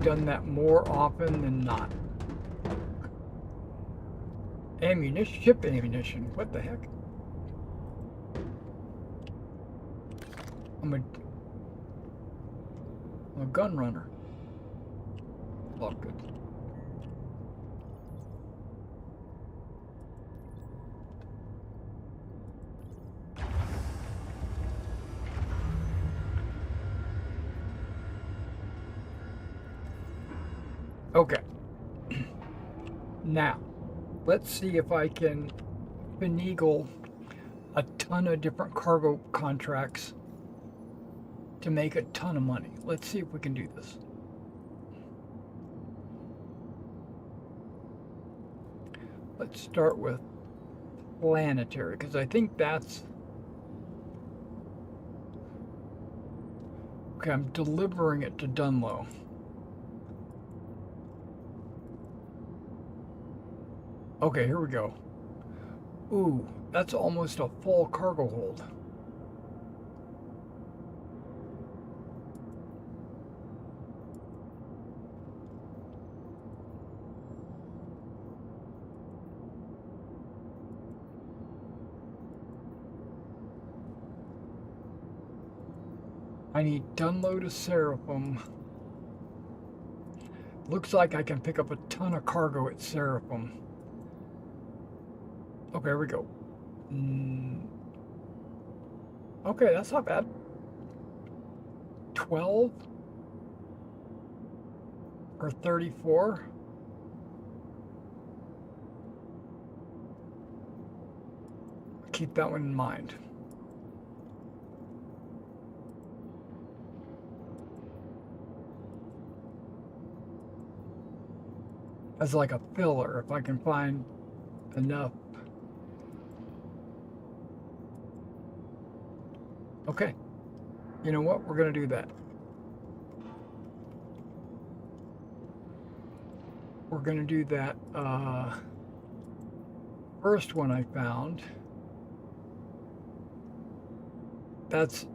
Done that more often than not. Ammunition, ship ammunition. What the heck? I'm a gun runner. Oh, good. Okay. Now, let's see if I can finagle a ton of different cargo contracts to make a ton of money. Let's see if we can do this. Let's start with planetary, because I think that's... Okay, I'm delivering it to Dunlow. Okay, here we go. Ooh, that's almost a full cargo hold. I need Dunlow to Seraphim. Looks like I can pick up a ton of cargo at Seraphim. Okay, here we go. Okay, that's not bad. 12 or 34. Keep that one in mind. As like a filler, if I can find enough. Okay, you know what? We're gonna do that. We're gonna do that. First one I found. That's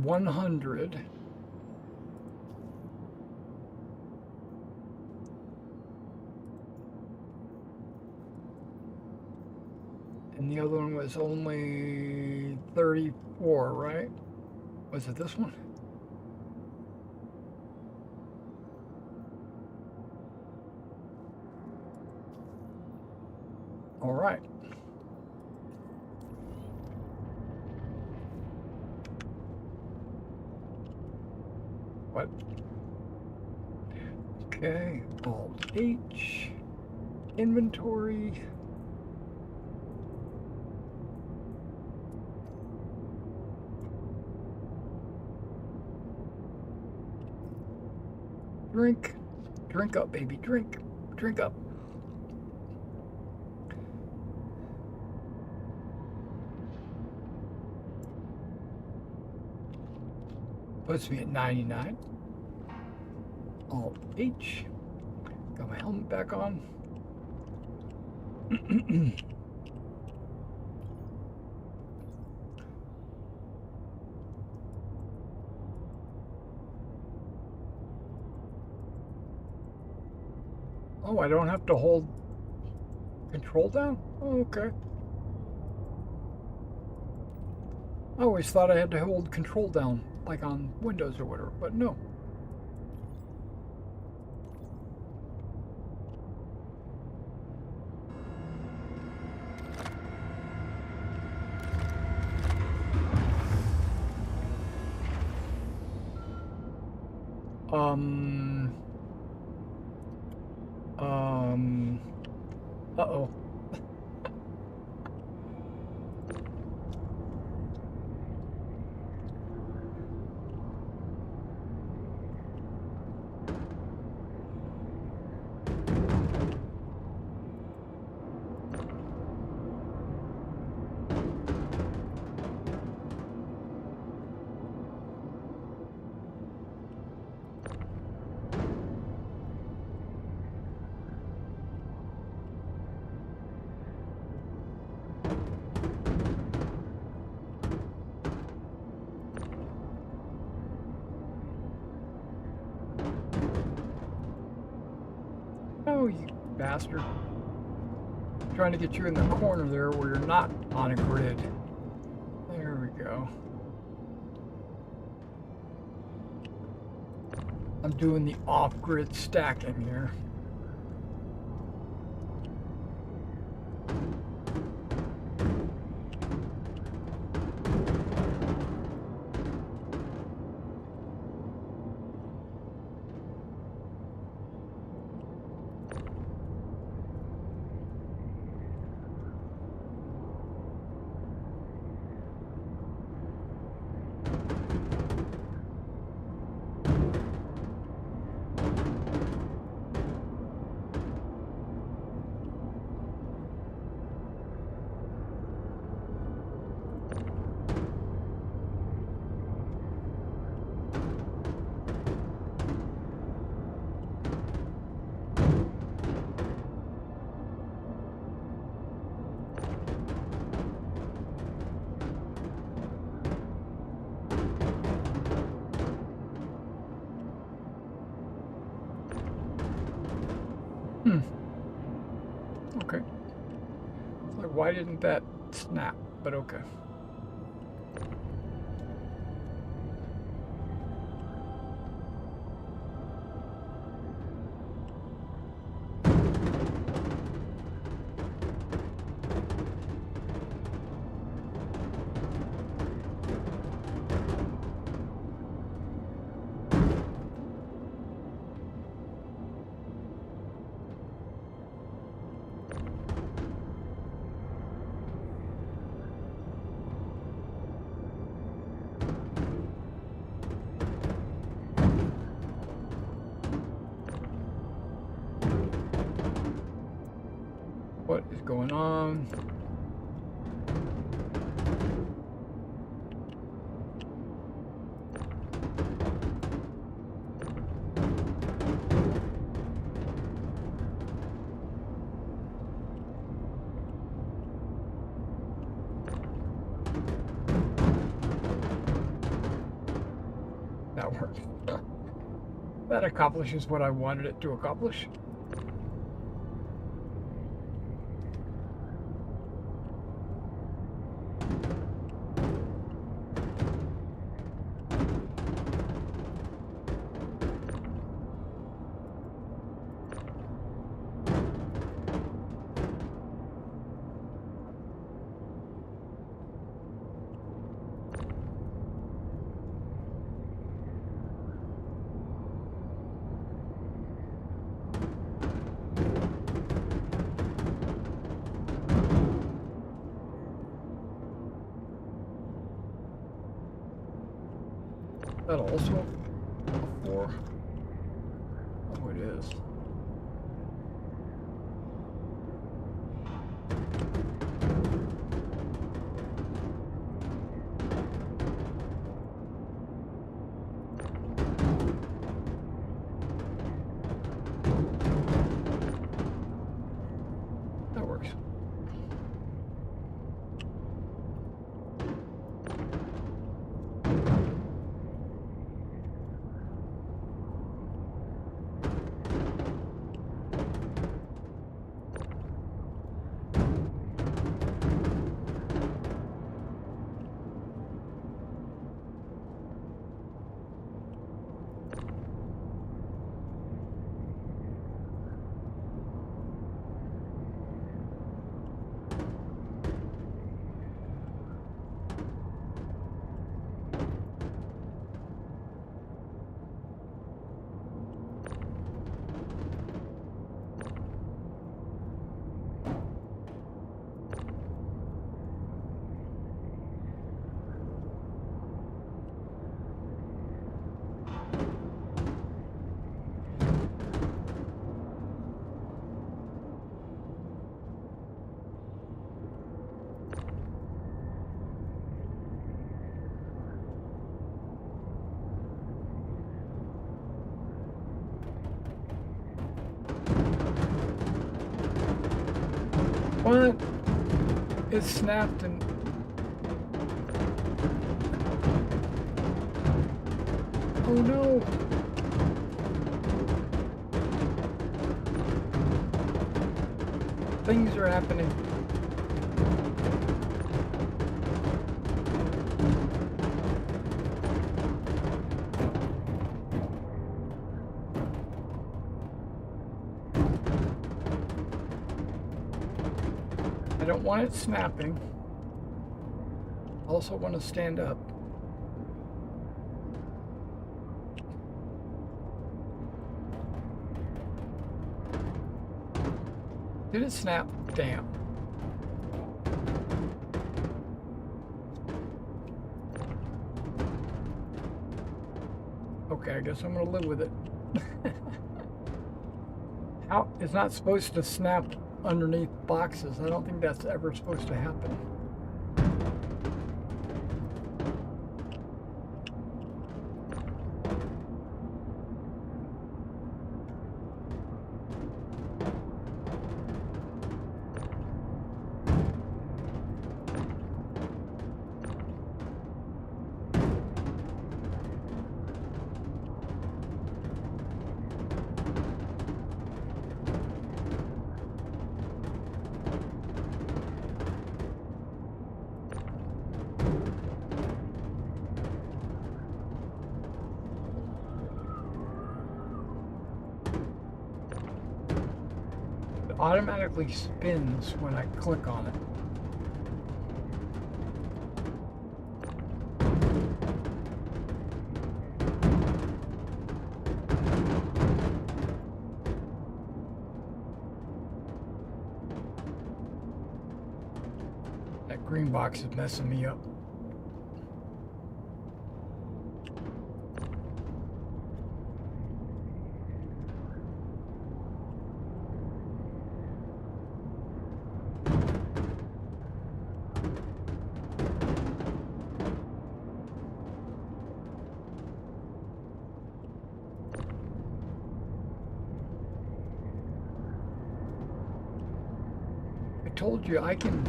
100. And the other one was only 34, right? Was it this one? All right. What? Okay, Alt H, inventory. Drink. Drink up, baby. Drink. Drink up. Puts me at 99. Alt H. Got my helmet back on. Oh, I don't have to hold control down? Oh, okay. I always thought I had to hold control down, like on Windows or whatever, but no. Uh-oh. Oh, you bastard. Trying to get you in the corner there where you're not on a grid. There we go. I'm doing the off-grid stacking here. Okay. Like, why didn't that snap? But okay. What is going on? That worked. That accomplishes what I wanted it to accomplish. That also a 4. Oh, it is. That works. What? It snapped and... Oh no! Things are happening. I don't want it snapping. I also want to stand up. Did it snap? Damn. Okay, I guess I'm gonna live with it. How? It's not supposed to snap underneath boxes. I don't think that's ever supposed to happen. Automatically spins when I click on it. That green box is messing me up. Told you I can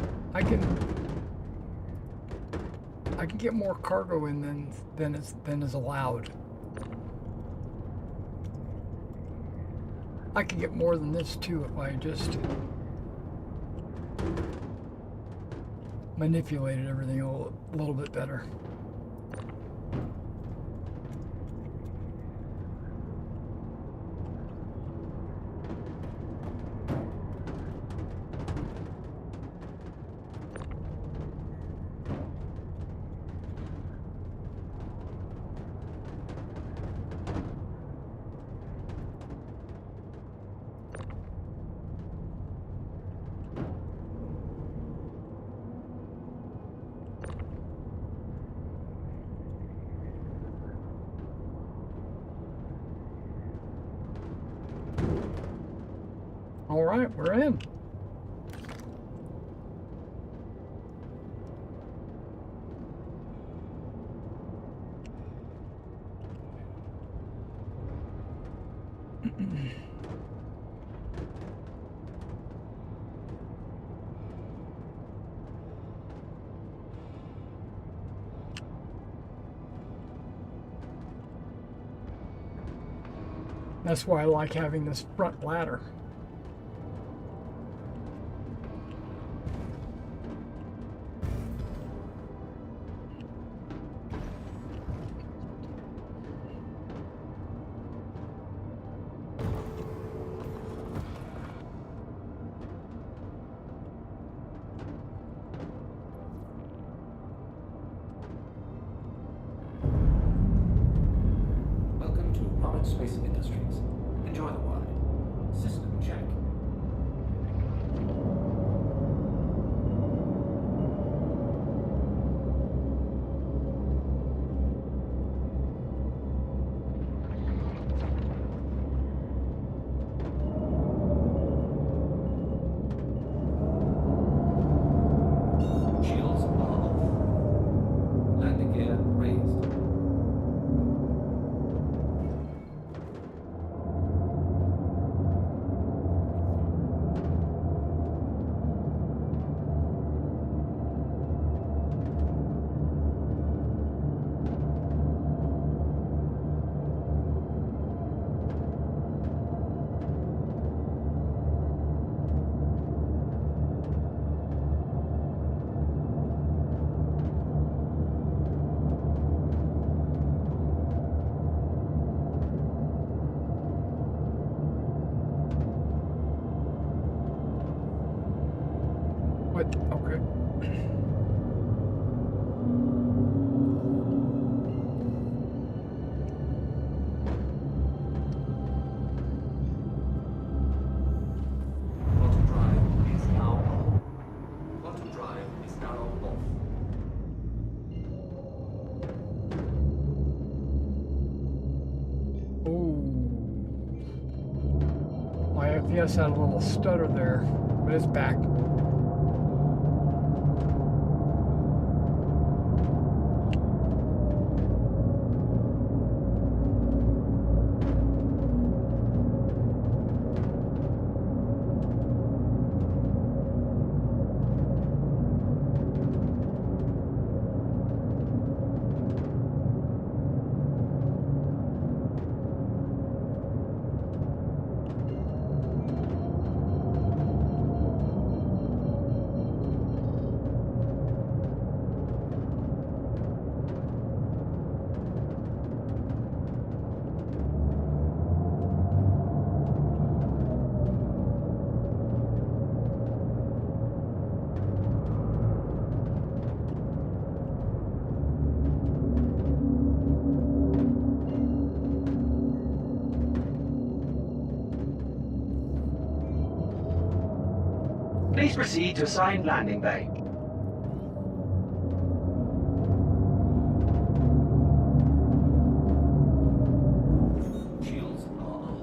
get more cargo in than is allowed. I could get more than this too if I just manipulated everything a little bit better. All right, we're in. That's why I like having this front ladder. Welcome to Space Industries. Enjoy the ride. System What? Okay. Quantum drive is now on. Quantum drive is now off. My FPS had a little stutter there, but it's back. Please proceed to assigned landing bay. Shields are up.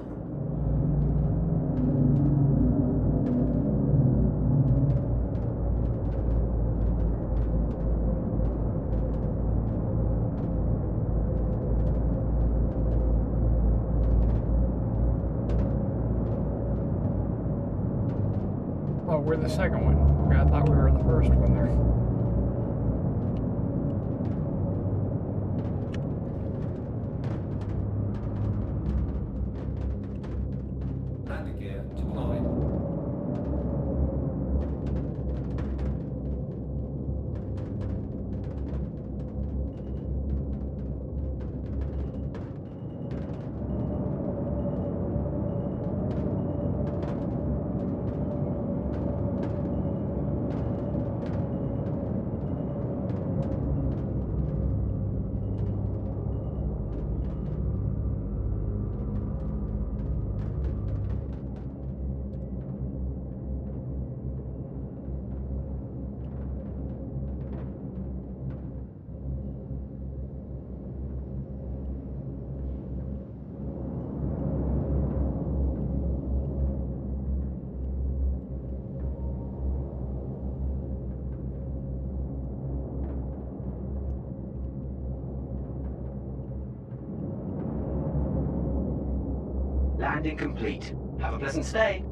Oh, we're the second one. Okay, I thought we were the first one there. Landing gear deployed. Landing complete. Have a pleasant stay.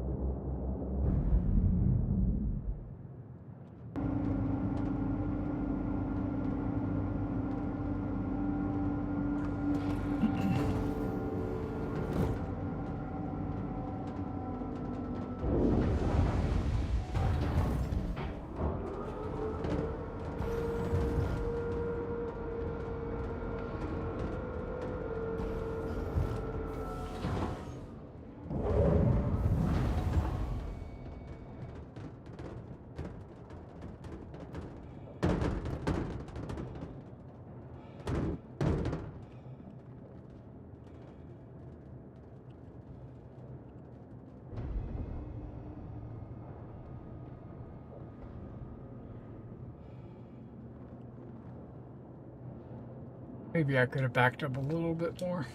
Maybe I could have backed up a little bit more.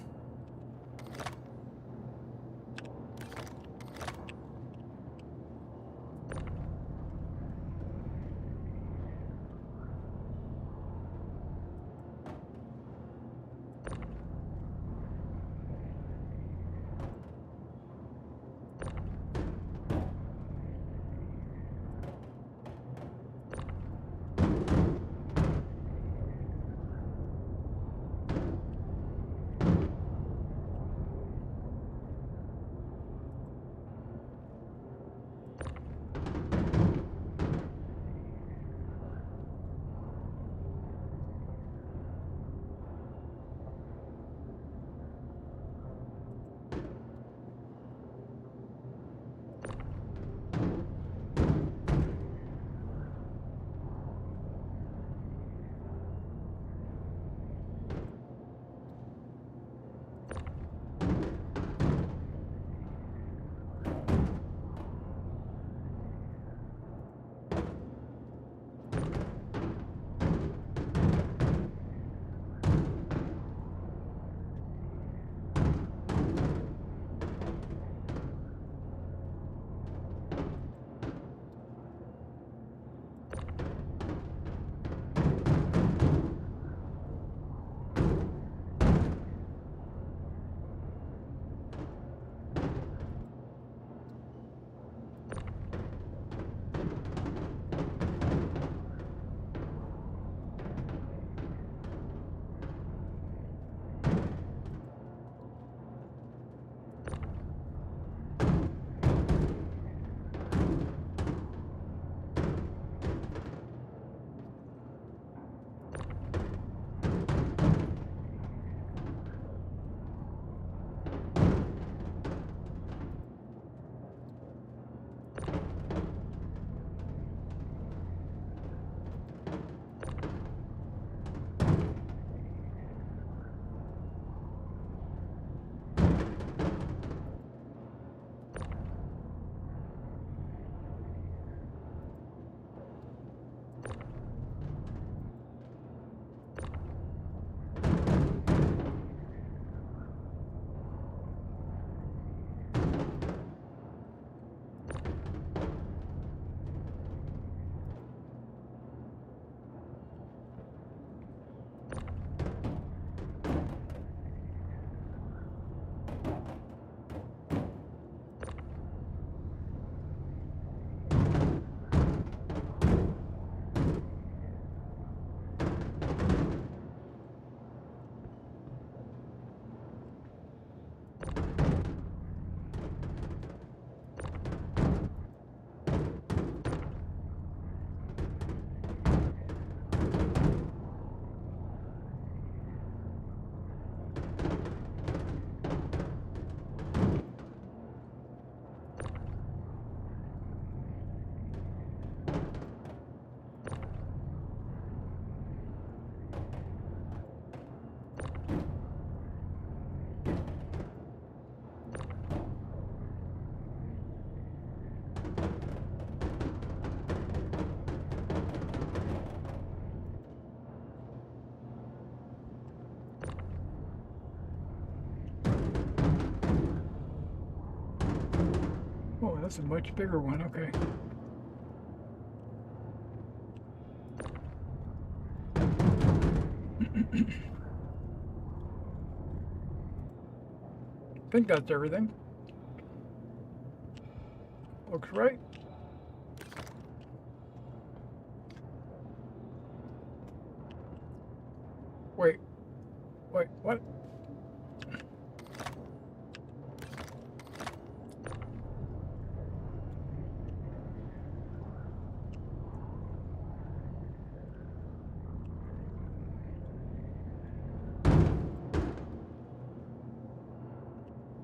that's a much bigger one. Okay. I think that's everything. Looks right. Wait, what?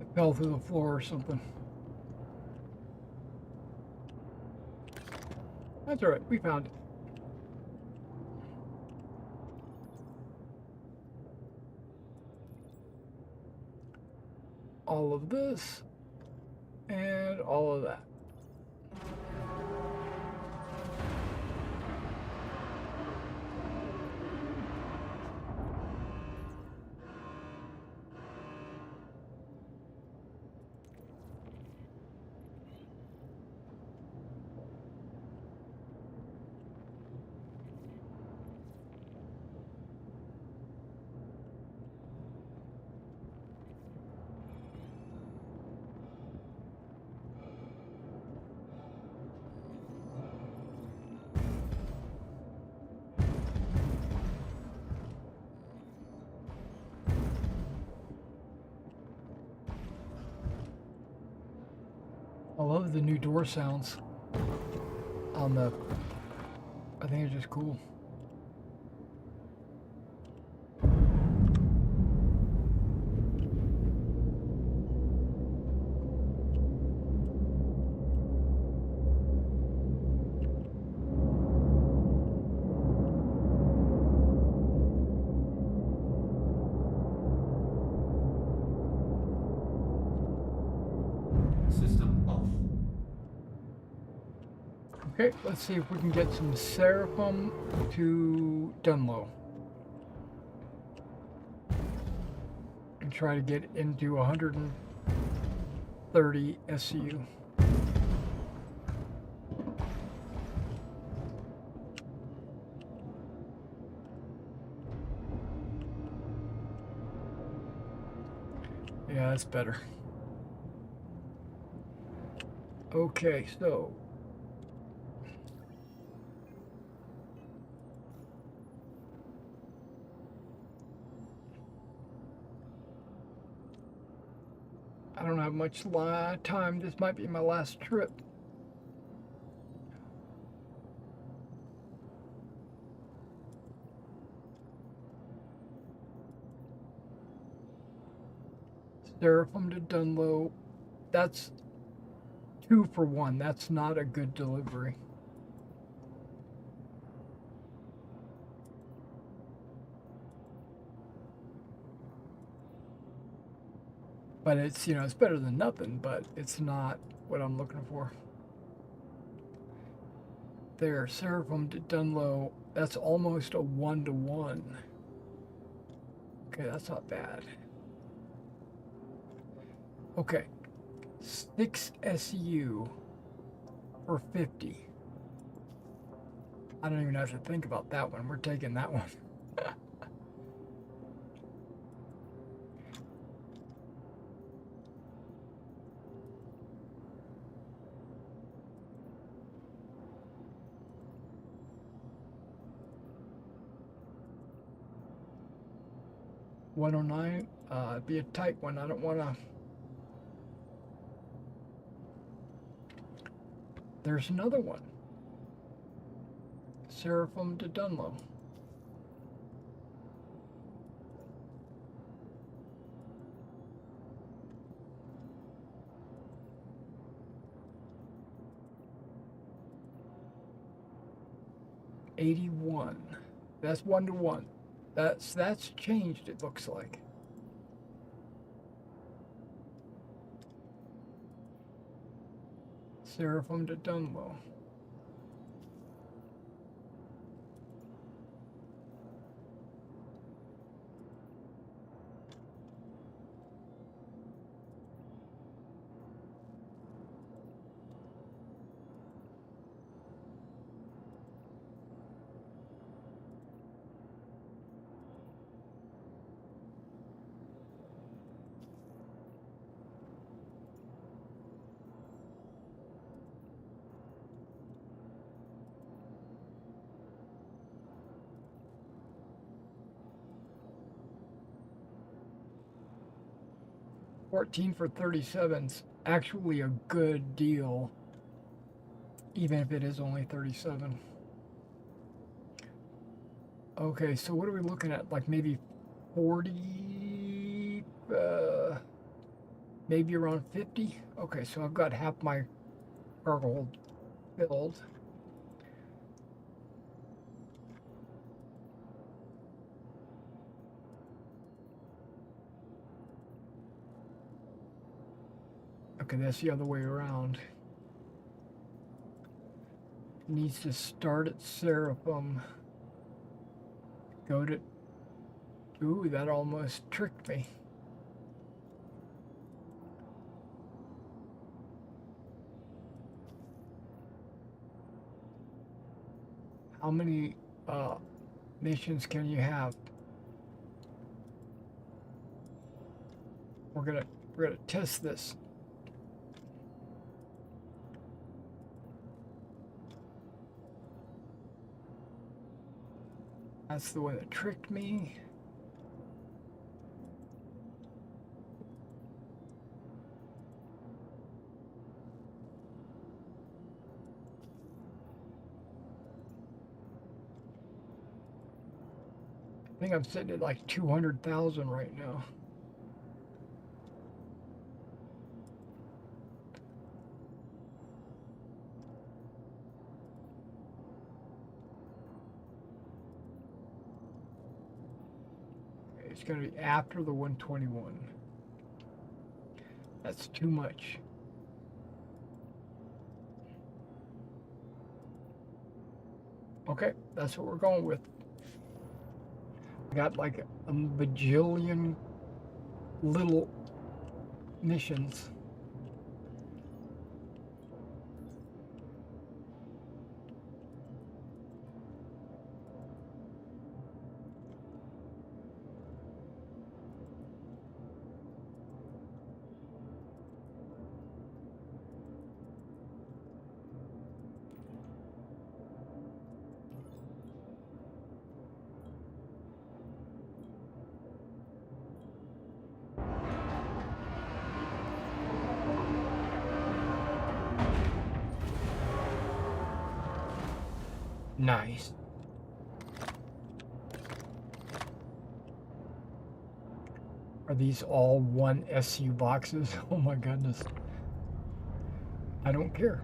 It fell through the floor or something. That's all right, we found it. All of this and all of that. I love the new door sounds on the, I think it's just cool. System off. Okay, let's see if we can get some Seraphim to Dunlow. And try to get into 130 SCU. Yeah, that's better. Okay, so I don't have much time. This might be my last trip. Seraphim to Dunlow. That's 2 for 1. That's not a good delivery. But it's, you know, it's better than nothing, but it's not what I'm looking for. There, Seraphim to Dunlow, that's almost a 1-to-1. Okay, that's not bad. Okay, 6 SU for 50. I don't even have to think about that one. We're taking that one. $109, be a tight one. I don't want to. There's another one. Seraphim to Dunlow. $81. That's 1-to-1. That's changed, it looks like. Seraphim to Dunlow. 14 for 37's actually a good deal, even if it is only 37. Okay, so what are we looking at? Like maybe 40, maybe around 50? Okay, so I've got half my cargo hold filled. Okay, that's the other way around. It needs to start at Seraphim. Go to... Ooh, that almost tricked me. How many missions can you have? We're gonna test this. That's the one that tricked me. I think I'm sitting at like 200,000 right now. It's going to be after the 121. That's too much. Okay, that's what we're going with. I got like a bajillion little missions. Nice. Are these all one SU boxes? Oh my goodness. I don't care.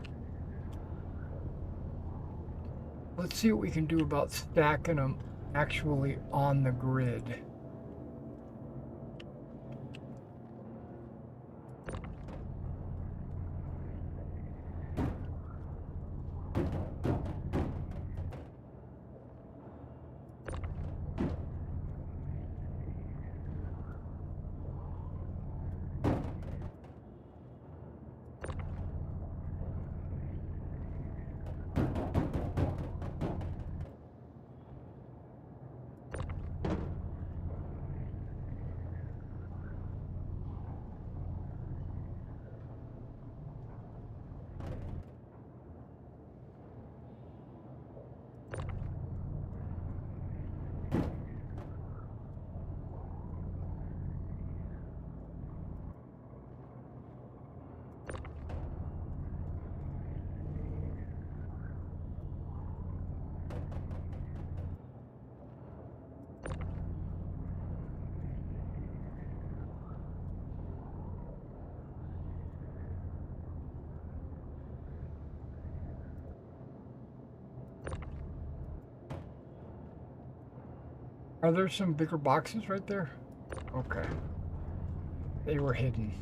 Let's see what we can do about stacking them actually on the grid. Are there some bigger boxes right there? Okay. They were hidden.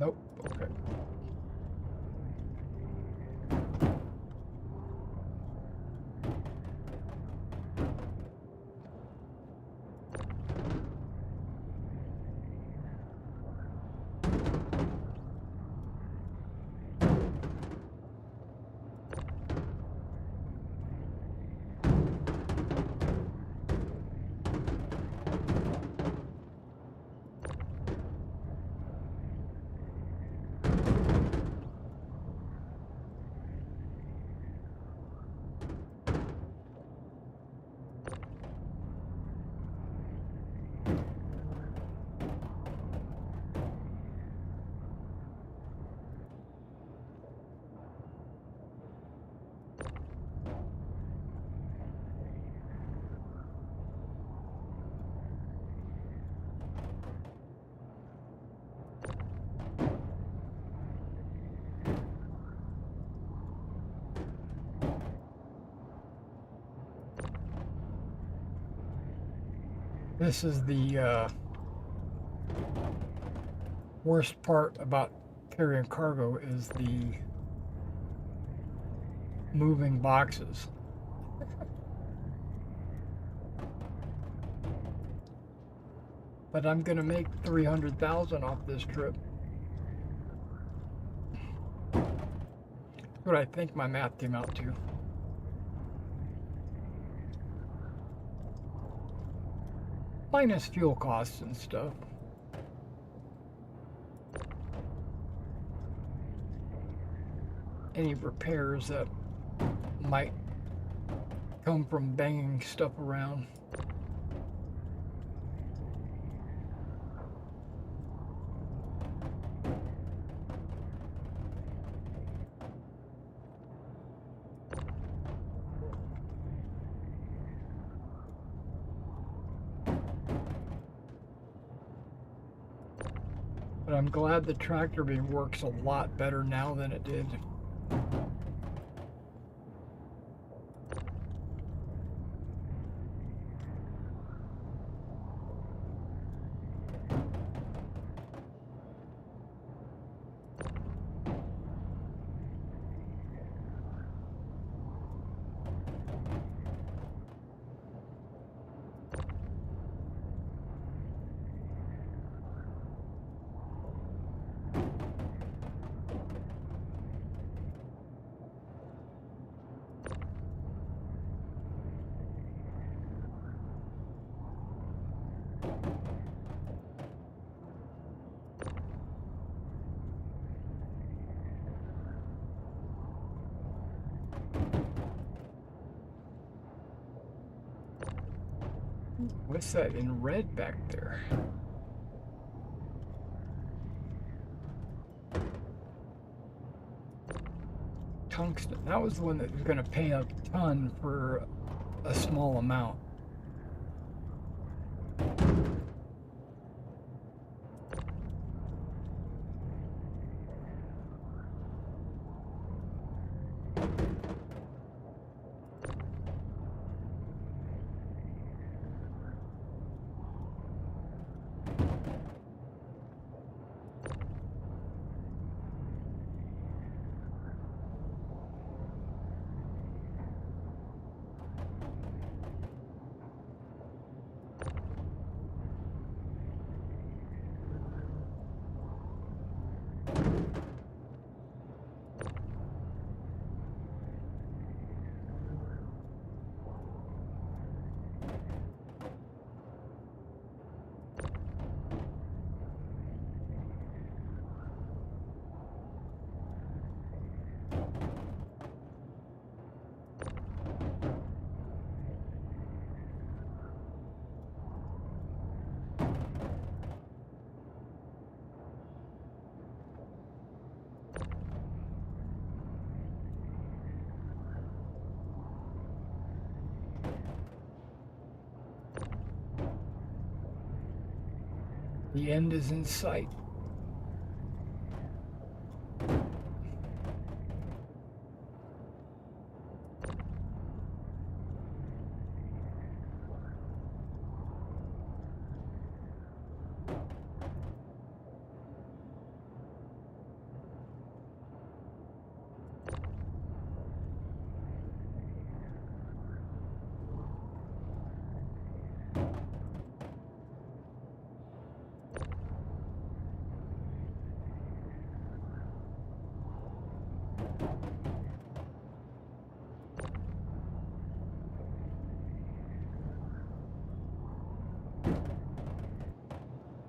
Nope. Okay. This is the worst part about carrying cargo is the moving boxes. But I'm gonna make 300,000 off this trip. That's what I think my math came out to. Minus fuel costs and stuff. Any repairs that might come from banging stuff around. But I'm glad the tractor beam works a lot better now than it did. What's that in red back there? Tungsten. That was the one that was going to pay a ton for a small amount. The end is in sight.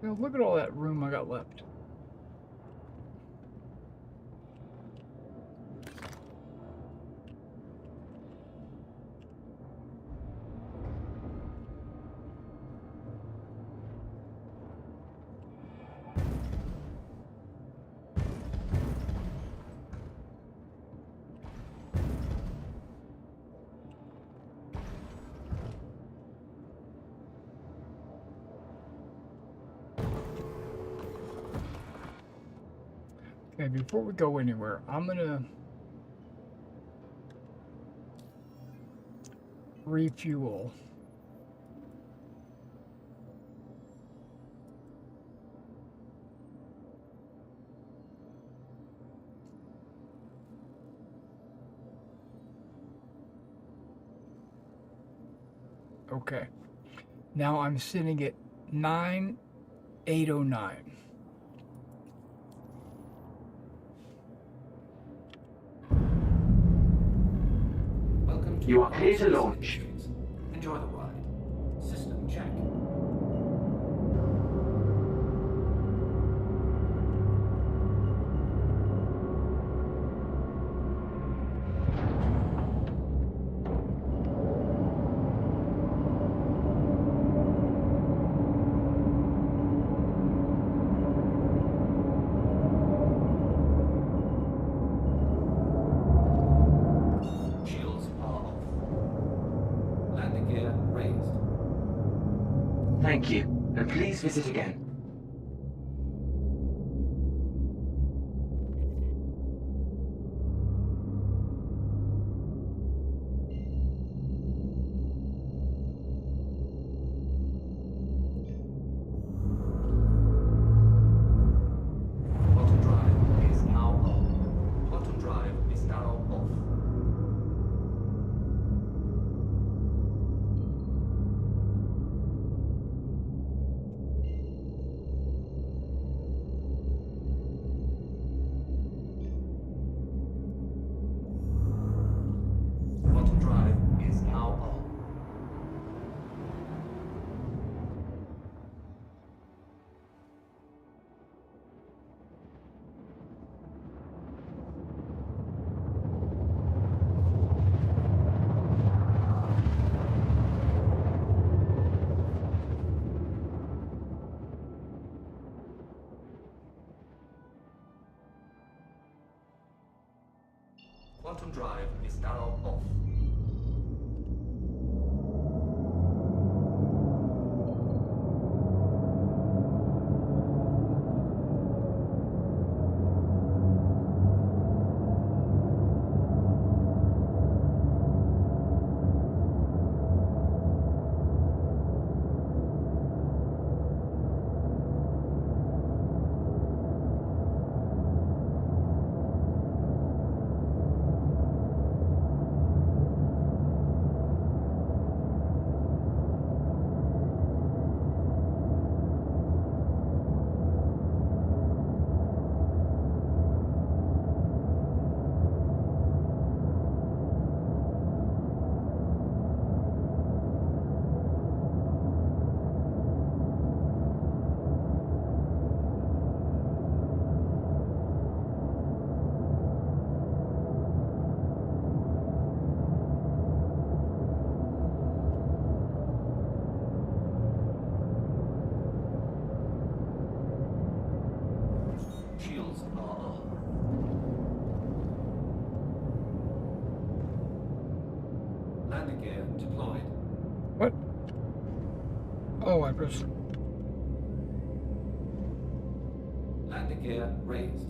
You know, look at all that room I got left. Okay, before we go anywhere, I'm gonna refuel. Okay, now I'm sitting at 9,809. Welcome to You are clear to Space launch. Industries. Enjoy the ride. System check. Shields are off. Landing gear raised. Thank you, and please visit again. Quantum drive is now on. Quantum drive is now off. Quantum drive is now on. Quantum drive is now off. Shields are on. Landing gear deployed. What? Oh, I pressed. Landing gear raised.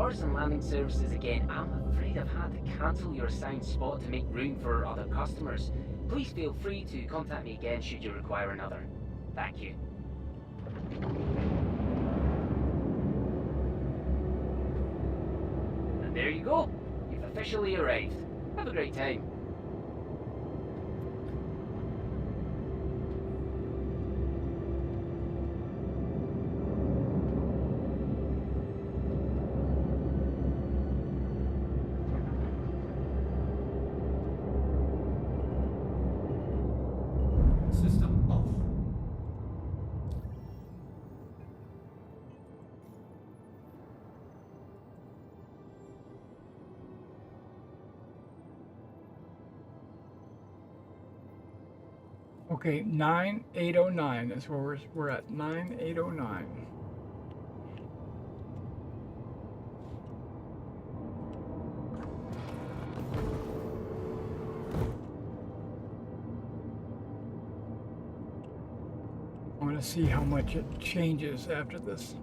Orson Landing Services again. I'm afraid I've had to cancel your assigned spot to make room for other customers. Please feel free to contact me again should you require another. Thank you. And there you go. You've officially arrived. Have a great time. System off. Okay, 9809 is where we're at. 9809. I'm going to see how much it changes after this.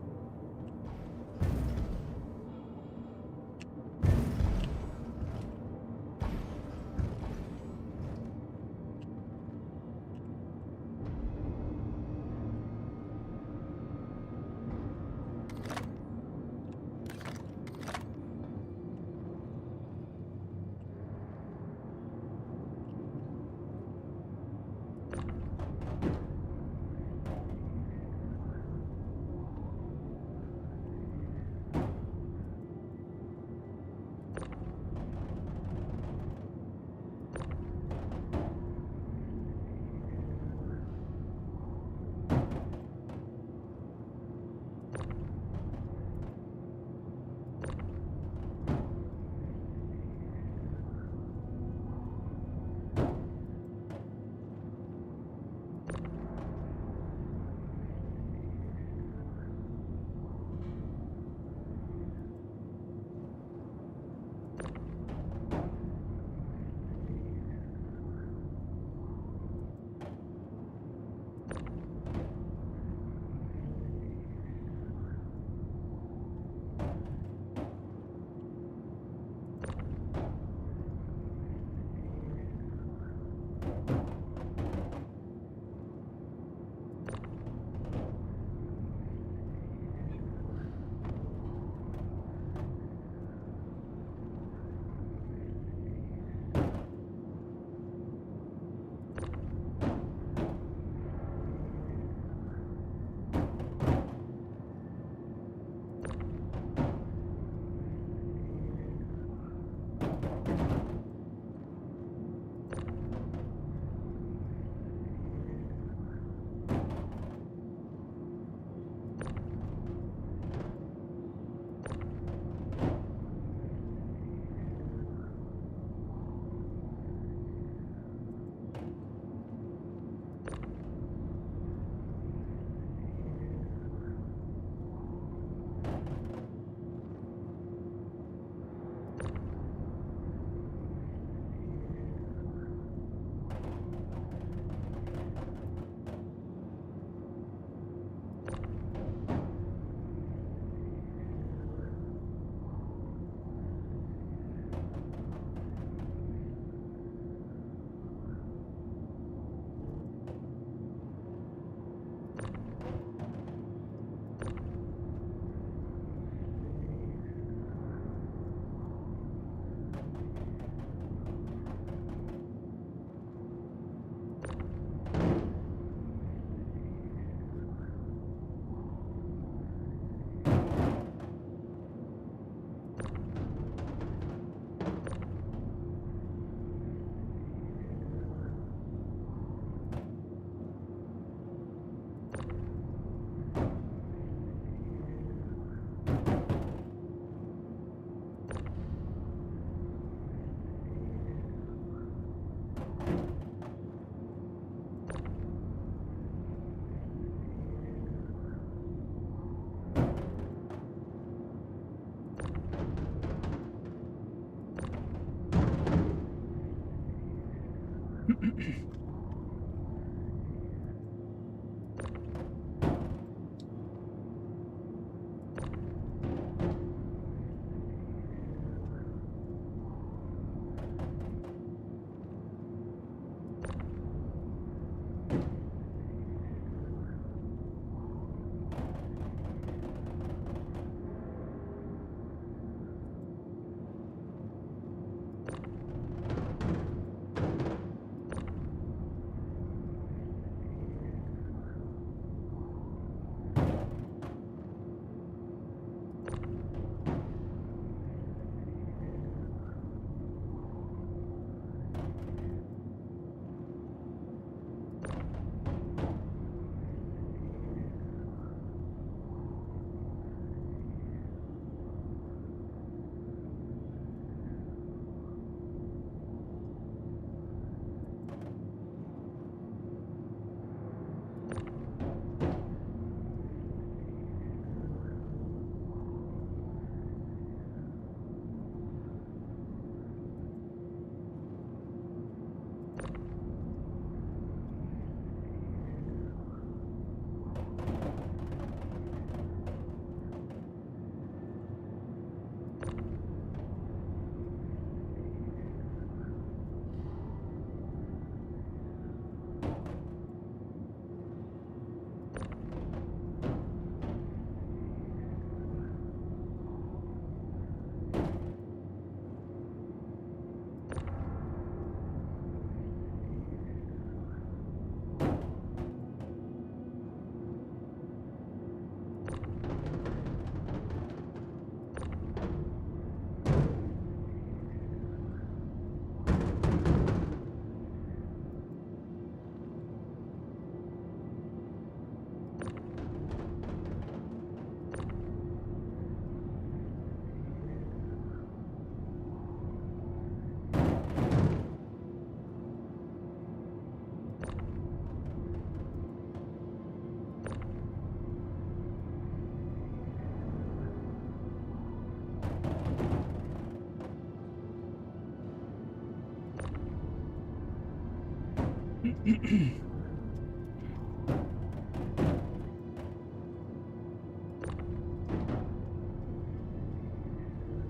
I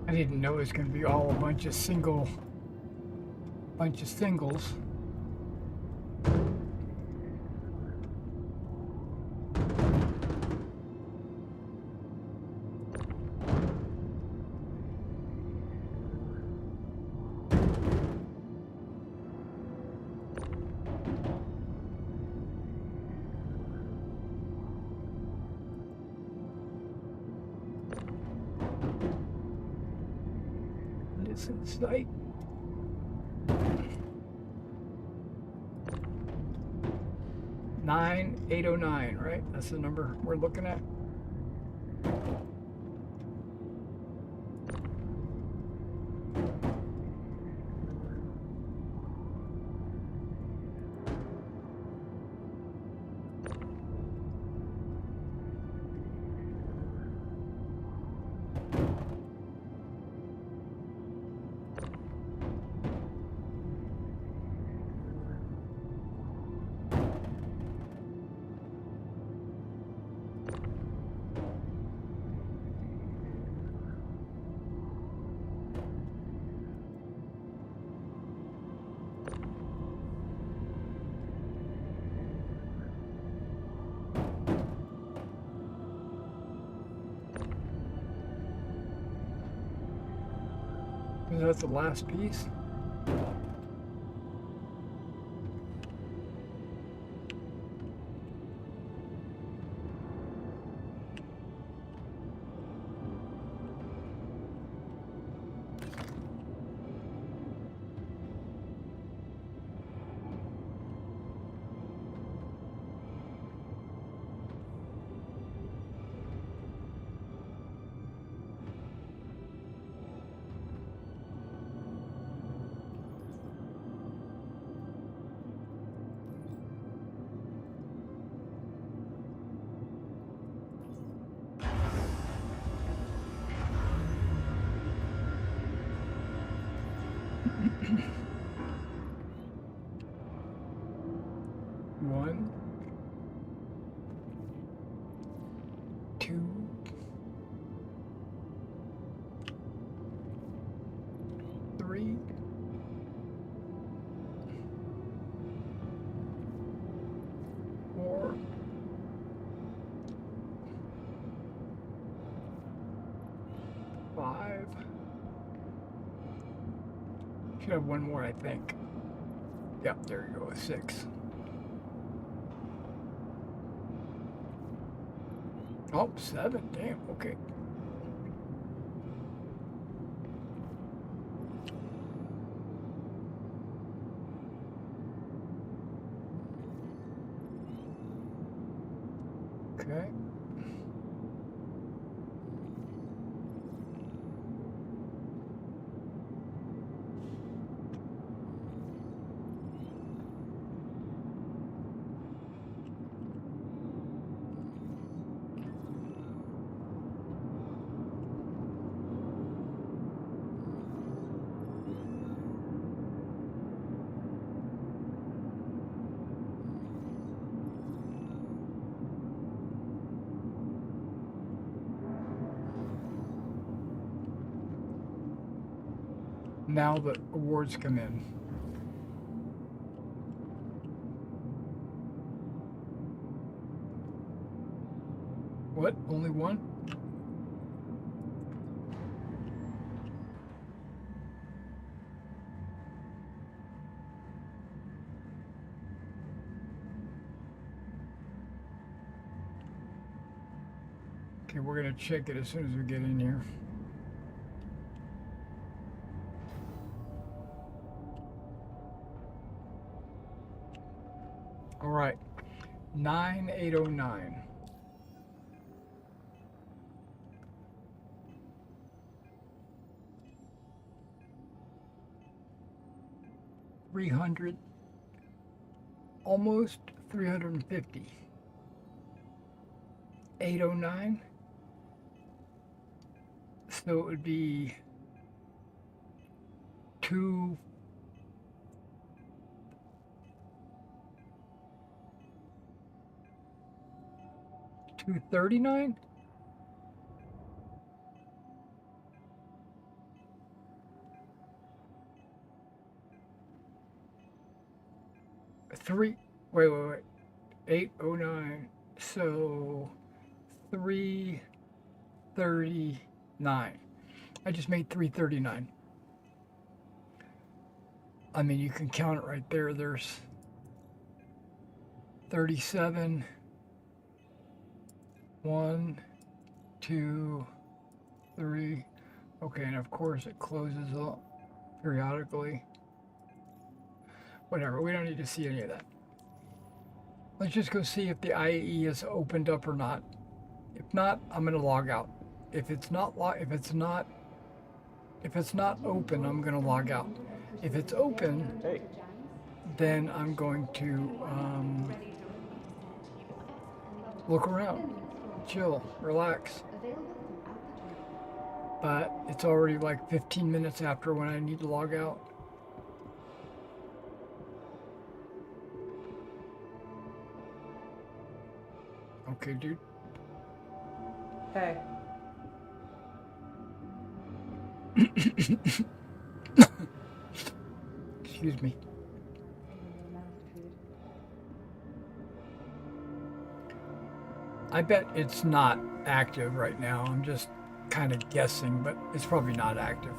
didn't know it was going to be all a bunch of singles. It's in sight. $9,809, right? That's the number we're looking at. Is that the last piece? One, two, three, four, five. Should have one more, I think. Yep, there you go, 6. Oh, 7. Damn, okay. Okay. Now the awards come in. What? Only one? Okay, we're gonna check it as soon as we get in here. All right, 9,809. $300, almost 350. 809. So it would be 2 239? Wait. 809. So 339. I just made 339. I mean, you can count it right there. There's 37. 1, 2, 3. Okay, and of course it closes up periodically. Whatever, we don't need to see any of that. Let's just go see if the IAE is opened up or not. If not, I'm gonna log out. If it's not open, I'm gonna log out. If it's open, then I'm going to look around, chill, relax. But it's already like 15 minutes after when I need to log out. Okay, dude. Hey. Excuse me. I bet it's not active right now. I'm just kind of guessing, but it's probably not active.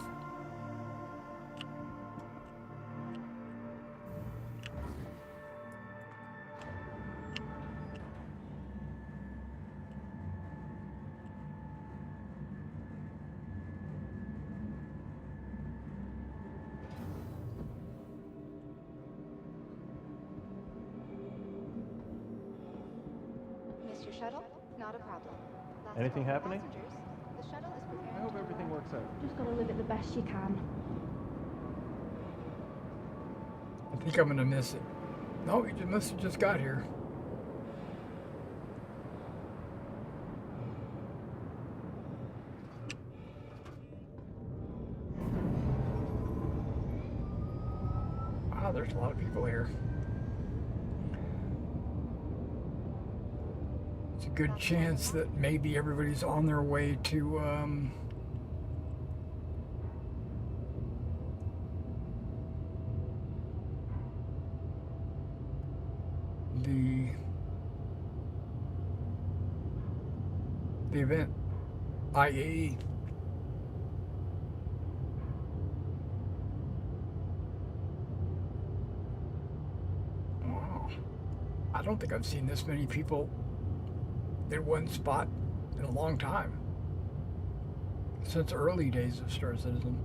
Missed your shuttle? Not a problem. Last Anything call for happening? passengers. The shuttle is preparing. I hope everything works out. Just gotta live it the best you can. I think I'm gonna miss it. No, he must have just got here. Wow, there's a lot of people here. It's a good chance that maybe everybody's on their way to the event, IAE. Wow. I don't think I've seen this many people in one spot in a long time. Since early days of Star Citizen.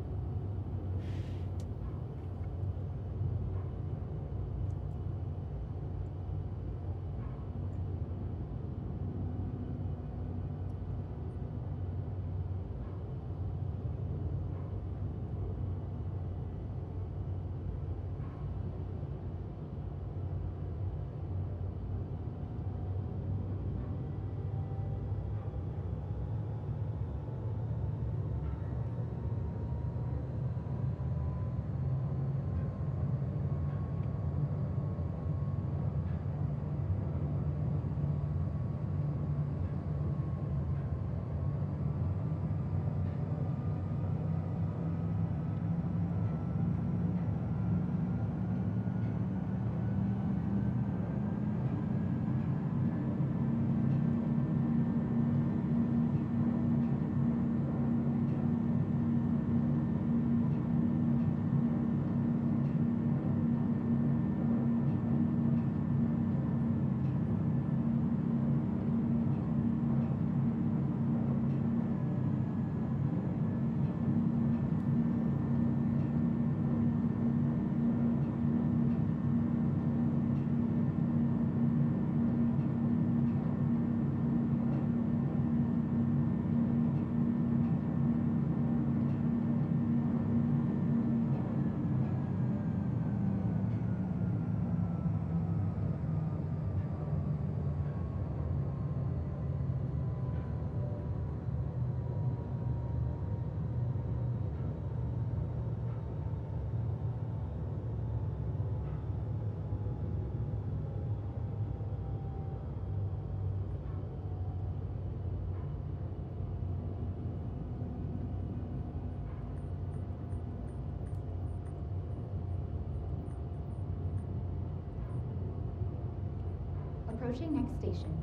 approaching next station.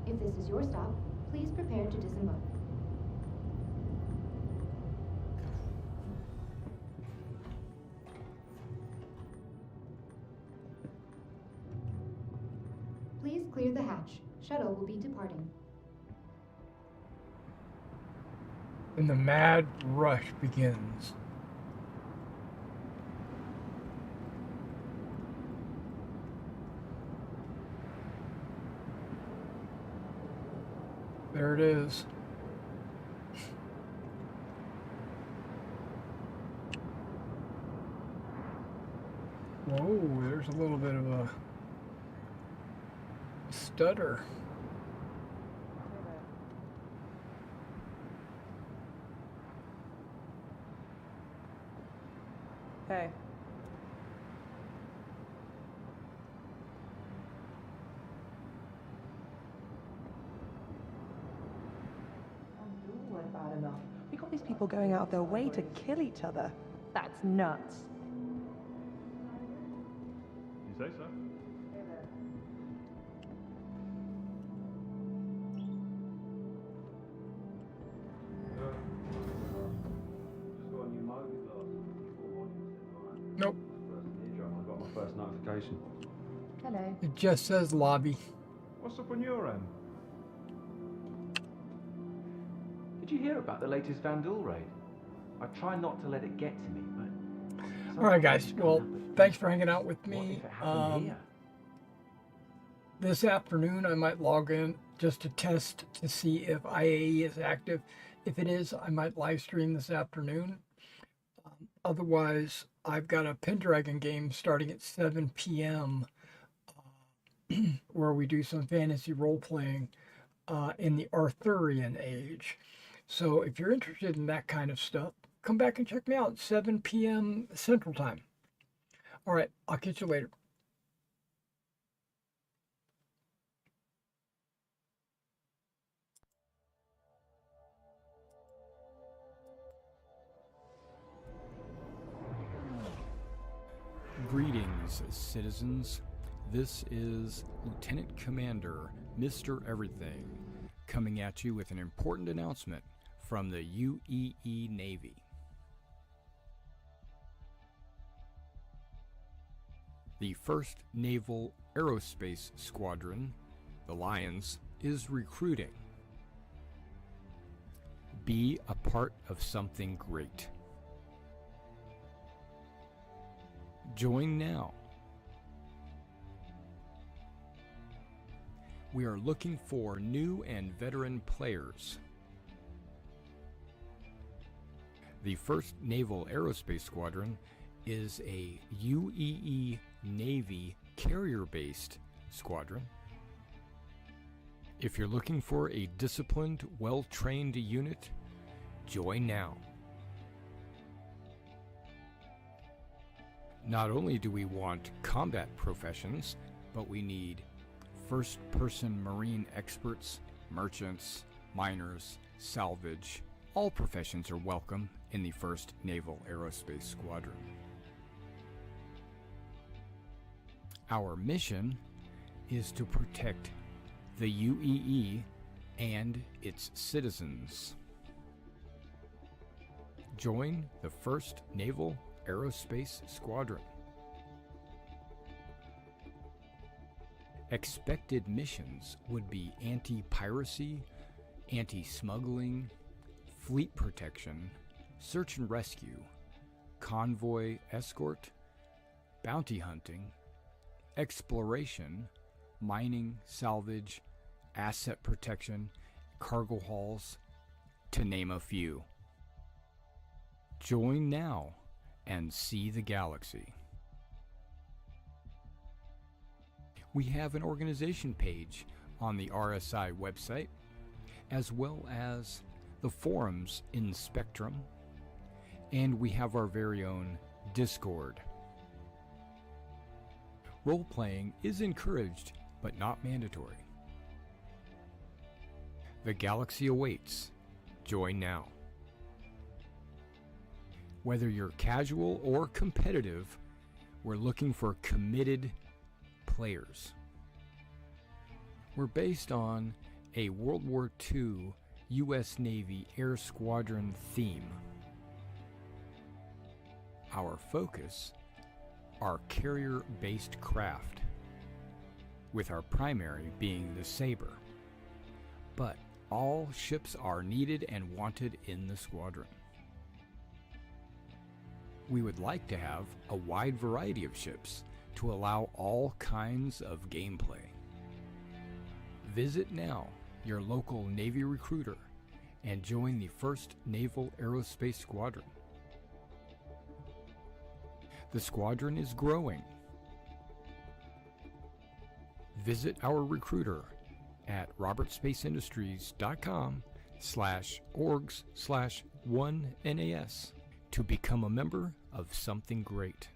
If this is your stop, please prepare to disembark. Please clear the hatch. Shuttle will be departing. And the mad rush begins. There it is. Whoa, there's a little bit of a stutter. Hey. Weren't bad enough. We got these people going out of their way to kill each other. That's nuts. You say so? Nope. I got my first notification. Hello. It just says lobby. What's up on your end? Did you hear about the latest Vandal raid? I try not to let it get to me, but... All right, guys. Well, thanks for hanging out with What me. if it happened here? This afternoon, I might log in just to test to see if IAE is active. If it is, I might live stream this afternoon. Otherwise, I've got a Pendragon game starting at 7 p.m. Where we do some fantasy role-playing in the Arthurian Age. So if you're interested in that kind of stuff, come back and check me out at 7 p.m. Central Time. All right, I'll catch you later. Greetings, citizens. This is Lieutenant Commander Mr. Everything coming at you with an important announcement from the UEE Navy. The 1st Naval Aerospace Squadron, the Lions, is recruiting. Be a part of something great. Join now. We are looking for new and veteran players. The 1st Naval Aerospace Squadron is a UEE Navy carrier-based squadron. If you're looking for a disciplined, well-trained unit, join now. Not only do we want combat professions, but we need first-person marine experts, merchants, miners, salvage. All professions are welcome in the 1st Naval Aerospace Squadron. Our mission is to protect the UEE and its citizens. Join the 1st Naval Aerospace Squadron. Expected missions would be anti-piracy, anti-smuggling, fleet protection, search and rescue, convoy escort, bounty hunting, exploration, mining, salvage, asset protection, cargo hauls, to name a few. Join now and see the galaxy. We have an organization page on the RSI website, as well as the forums in Spectrum, and we have our very own Discord. Role-playing is encouraged, but not mandatory. The galaxy awaits. Join now. Whether you're casual or competitive, we're looking for committed players. We're based on a World War II U.S. Navy Air Squadron theme. Our focus are carrier-based craft, with our primary being the Sabre. But all ships are needed and wanted in the squadron. We would like to have a wide variety of ships to allow all kinds of gameplay. Visit now your local Navy recruiter and join the 1st Naval Aerospace Squadron. The squadron is growing. Visit our recruiter at robertspaceindustries.com/orgs/1NAS to become a member of something great.